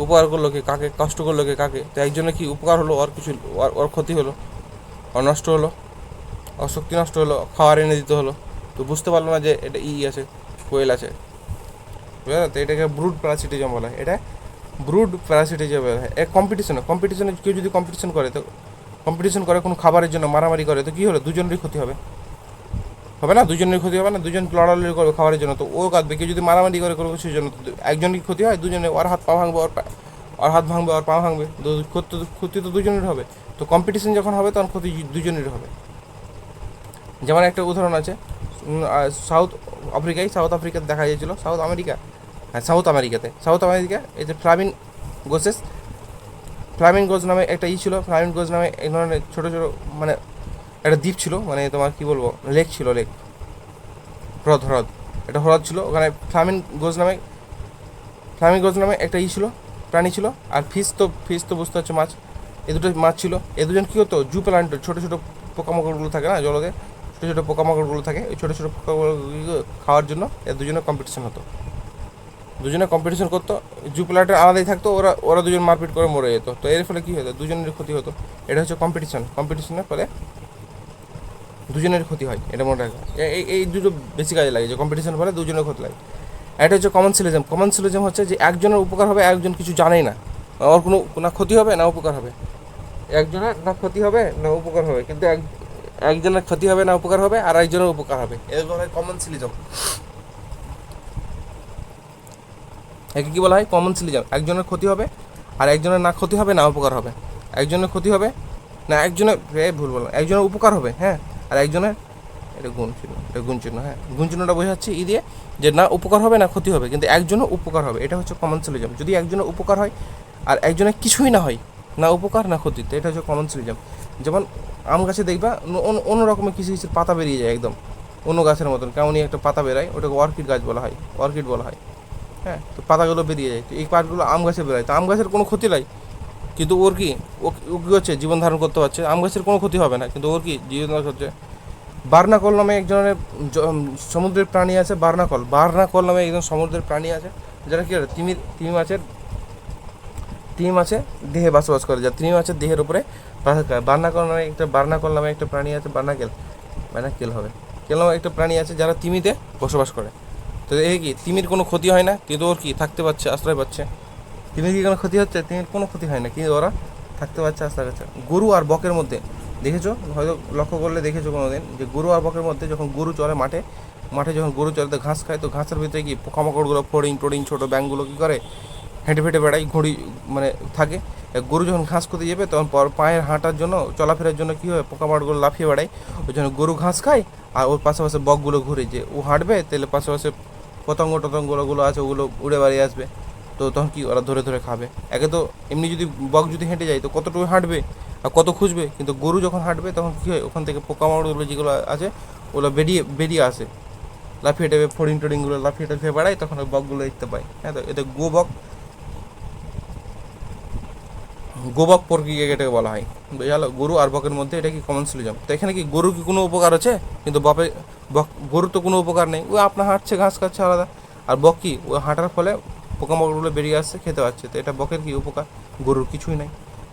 S1: উপকার করলো কে, কাকে। কষ্ট করলো কে, কাকে। তো একজনের কি উপকার হলো, ওর ক্ষতি হলো, ওর নষ্ট হলো, ওর শক্তি নষ্ট হলো, খাবার এনে দিতে হলো। তো বুঝতে পারলো না যে এটা আছে, কোয়েল আছে। বুঝলো? তো এটাকে ব্রুড প্যারাসিটিজম বলা হয়। বলা হয়। কম্পিটিশনে কেউ যদি কম্পিটিশন করে কোনো খাবারের জন্য, মারামারি করে, তো কী হলো, দুজনেরই ক্ষতি হবে না, দুজন লড়ালড়ি করবে খাবারের জন্য, তো ও কাঁদবে। কেউ যদি মারামারি করে কোনো কিছুর জন্য, একজনই ক্ষতি হয়, দুজনে ওর হাত পা ভাঙবে, ওর হাত ভাঙবে, ওর পা ভাঙবে, তো ক্ষতি তো দুজনের হবে। তো কম্পিটিশন যখন হবে তখন ক্ষতি দুজনের হবে। যেমন একটা উদাহরণ আছে, সাউথ আফ্রিকাতে দেখা গিয়েছিল, সাউথ আমেরিকা এই যে ফ্লামিন গোজ নামে একটা ছিল, ফ্লামিন গোজ নামে এই ধরনের ছোটো ছোটো মানে একটা দ্বীপ ছিল, মানে তোমার কী বলবো, লেক ছিল, হ্রদ একটা হ্রদ ছিল, ওখানে ফ্লামিন গোজ নামে একটা ছিল, প্রাণী ছিল। আর ফিশ তো বুঝতে পারছো, মাছ। এই দুটো মাছ ছিল, এই দুজন কী হতো, জু প্ল্যান্ট, ছোটো ছোটো পোকামাকড়গুলো থাকে না জলতে, ছোটো ছোটো পোকামাকড়গুলো থাকে, ওই ছোটো ছোটো পোকামাকড়গুলো খাওয়ার জন্য এর দুজনে কম্পিটিশন হতো, দুজনে কম্পিটিশন করতো। জু প্ল্যান্টের আলাদাই থাকতো, ওরা দুজন মারপিট করে মরে যেত। তো এর ফলে কী হতো, দুজনের ক্ষতি হতো। এটা হচ্ছে কম্পিটিশনের ফলে দুজনের ক্ষতি হয়, এটা মনে রাখা। এই দুটো বেশি কাজে লাগে, যে কম্পিটিশনের ফলে দুজনের ক্ষতি লাগে। এটা হচ্ছে কমন সিলিজম হচ্ছে যে একজনের উপকার হবে, একজন কিছু জানেই না, ওর কোনো না ক্ষতি হবে না উপকার হবে, একজনের না ক্ষতি হবে না উপকার হবে, কিন্তু একজনের ক্ষতি হবে না উপকার হবে, আর একজনের উপকার হবে, এর বলা হয় কমন সিলিজম। একে কী বলা হয়, কমন সিলিজম। একজনের ক্ষতি হবে আর একজনের না ক্ষতি হবে না উপকার হবে, একজনের ক্ষতি হবে না ভুল বললাম, একজনের উপকার হবে, হ্যাঁ, আর একজনের, এটা গুণ চিহ্ন, হ্যাঁ, গুণ চিহ্নটা বোঝাচ্ছি দিয়ে, যে না উপকার হবে না ক্ষতি হবে, কিন্তু একজনের উপকার হবে, এটা হচ্ছে কমন সিলিজম। যদি একজনের উপকার হয় আর একজনের কিছুই না হয়, না উপকার না ক্ষতি, তো এটা হচ্ছে কমন সিলিজম। যেমন আম গাছে দেখবা অন্য রকমের কিছু কিছু পাতা বেরিয়ে যায়, একদম অন্য গাছের মতন কেমনই একটা পাতা বেরোয়, ওটাকে অর্কিড বলা হয়, হ্যাঁ। তো পাতাগুলো বেরিয়ে যায়, তো এই পাতগুলো আম গাছে বেরোয়, তো আম গাছের কোনো ক্ষতি নাই, কিন্তু ওর কি, ও কী হচ্ছে, জীবন ধারণ করতে পারছে, আম গাছের কোনো ক্ষতি হবে না, কিন্তু ওর কি জীবন ধারণ করছে। বার্নাকল নামে এক ধরনের সমুদ্রের প্রাণী আছে, বার্নাকল নামে একজন সমুদ্রের প্রাণী আছে, যারা কী করে, তিমি মাছের দেহে বসবাস করে, যা তিমি মাছের দেহের উপরে বার্নাকল নামে একটা প্রাণী আছে, কেল নামে একটা প্রাণী আছে, যারা তিমিতে বসবাস করে। তো এই কি, তিমির কোনো ক্ষতি হয় না, কিন্তু ওর কি থাকতে পারছে, আশ্রয় পাচ্ছে। তিমির কি কোনো ক্ষতি হচ্ছে, তিমির কোনো ক্ষতি হয় না, কিন্তু ওরা থাকতে পারছে, আশ্রয় পাচ্ছে। গরু আর বকের মধ্যে দেখেছো, হয়তো লক্ষ্য করলে দেখেছো কোনো দিন, যে গরু আর বকের মধ্যে যখন গরু চলে মাঠে যখন গরু চলে, তো ঘাস খায়, তো ঘাসের ভিতরে কি পোকামাকড়গুলো, ফড়িং ছোটো ব্যাঙগুলো কী করে, হেঁটে ফেটে বেড়ায়, মানে থাকে। গরু যখন ঘাস খেতে যাবে, তখন পায়ের হাঁটার জন্য, চলাফেরার জন্য কী হয়, পোকামাকড়গুলো লাফিয়ে বেড়ায়, ওই জন্য গরু ঘাস খায়, আর ওর পাশাপাশি বকগুলো ঘুরে, যে ও হাঁটবে, তাহলে পাশাপাশি টতঙ্গগুলো আছে, ওগুলো উড়ে বেরিয়ে আসবে, তো তখন কি ওরা ধরে ধরে খাবে। একে তো এমনি যদি বক যদি হেঁটে যায়, তো কতটুকু হাঁটবে আর কত খুঁজবে, কিন্তু গরু যখন হাঁটবে, তখন কী হয়, ওখান থেকে পোকামাকড়গুলো যেগুলো আছে, ওগুলো বেরিয়ে আসে, লাফিয়ে টাফিয়ে ফড়িংগুলো লাফিয়ে টাফিয়ে বেড়ায়, তখন ওই বকগুলো দেখতে পায়, হ্যাঁ। তো এতে গোবক প্রক্রিয়া এটাকে বলা হয়, বুঝালো। গরু আর বকের মধ্যে এটা কি কমন সিলিজম। তো এখানে কি গরু কি কোনো উপকার আছে, কিন্তু গরুর তো কোনো উপকার নেই, ও আপনার হাঁটছে, ঘাস খাচ্ছে আলাদা। আর বক কি, ও হাঁটার ফলে পোকামাকড়গুলো বেরিয়ে আসছে, খেতে পাচ্ছে, তো এটা বকের কি উপকার, গরুর কিছুই নাই।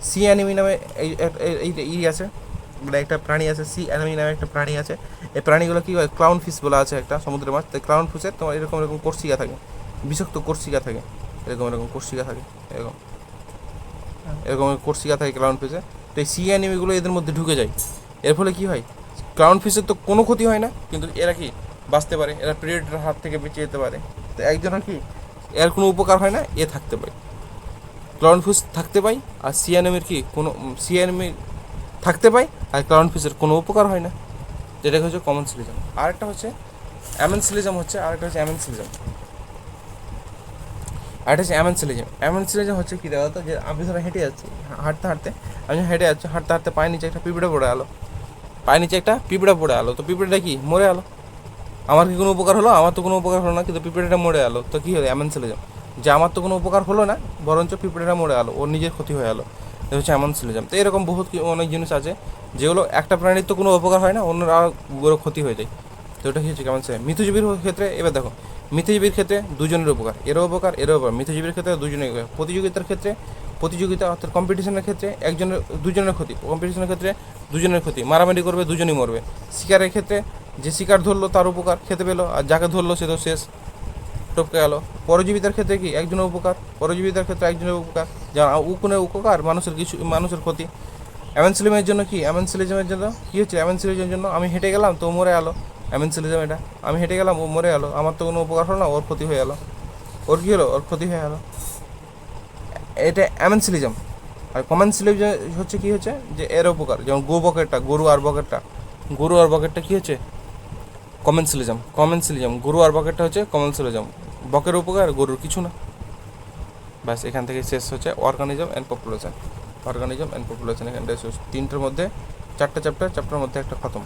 S1: সি অ্যানিমি নামে এই আছে, মানে একটা প্রাণী আছে, সি অ্যানিমি নামে একটা প্রাণী আছে। এই প্রাণীগুলো কি হয়, ক্লাউন ফিশ বলা আছে একটা সমুদ্রের মাছ, তো ক্লাউন ফিশের তোমার এরকম কোর্সিকা থাকে, বিষাক্ত কোর্সিকা থাকে, এরকম কোর্সিকা থাকে, এরকম কোর্সিকা থাকে ক্লাউন ফিশে। তো এই সি অ্যানিমিগুলো এদের মধ্যে ঢুকে যায়, এর ফলে কি হয়, ক্লাউন ফিশের তো কোনো ক্ষতি হয় না, কিন্তু এরা কি বাঁচতে পারে, এরা প্রেডেটরের হাত থেকে বেঁচে যেতে পারে। তো একজনের কি, এর কোনো উপকার হয় না, এ থাকতে পায়, ক্লাউন ফিশ থাকতে পায়, আর সি অ্যানিমি থাকতে পায়, আর ক্লাউন ফিশের কোনো উপকার হয় না। যেটা হচ্ছে কমন সিলিজম। আরেকটা হচ্ছে অ্যামেন সিলিজম, অ্যামেন সিলিজম হচ্ছে কী দেখা তো, যে আমি ধরো হেঁটে যাচ্ছি, হাঁটতে হাঁটতে পায়ের নিচে একটা পিঁপড়ে পড়ে আলো, তো পিঁপড়েটা কি মরে আলো, আমার কি কোনো উপকার হলো, আমার তো কোনো উপকার হলো না, কিন্তু পিঁপড়েটা মরে আলো, তো কী হলো, অ্যামেন সিলিজম, যে আমার তো কোনো উপকার হলো না, বরঞ্চ পিঁপড়েটা মরে আলো, ওর নিজের ক্ষতি হয়ে আলো, এটা হচ্ছে অ্যামেন সিলিজম। তো এরকম অনেক জিনিস আছে, যেগুলো একটা প্রাণীর তো কোনো উপকার হয় না, অন্যরা আরও ক্ষতি হয়ে যায়। তো ওটা কি হচ্ছে কেমন সিলিজম। মিথজীবীর ক্ষেত্রে এবার দেখো, মিথজীবীর ক্ষেত্রে দুজনের উপকার, এরও উপকার। মিথজীবীর ক্ষেত্রে দুজনের উপকার। প্রতিযোগিতা অর্থাৎ কম্পিটিশনের ক্ষেত্রে দুজনের ক্ষতি, কম্পিটিশনের ক্ষেত্রে দুজনের ক্ষতি, মারামারি করবে, দুজনই মরবে। শিকারের ক্ষেত্রে যে শিকার ধরলো তার উপকার, খেতে পেলো, আর যাকে ধরলো সে তো শেষ, টপকে গেল। পরজীবিতার ক্ষেত্রে কি একজনের উপকার, একজনের উপকার, যা উকুনের উপকার, মানুষের ক্ষতি। অ্যামেন সিলিজমের জন্য আমি হেঁটে গেলাম তো মরে গেলো, অ্যামেন সিলিজম এটা, আমি হেঁটে গেলাম ও মরে গেলো, আমার তো কোনো উপকার হলো না, ওর ক্ষতি হয়ে গেলো, ওর কী হলো, ওর ক্ষতি হয়ে গেলো। এটা অ্যামেনসিলিজম। আর কমেন্সিলিজম হচ্ছে কি হচ্ছে যে এর উপকার, যেমন গরু আর বকেরটা কি হচ্ছে কমেন্সিলিজম, গরু আর বকেরটা হচ্ছে কমেন্সিলিজম। বকের উপকার, গরুর কিছু না। ব্যাস এখান থেকে শেষ হচ্ছে অর্গানিজম অ্যান্ড পপুলেশন। এখানটায় তিনটের মধ্যে চারটে চ্যাপ্টার মধ্যে একটা খতম।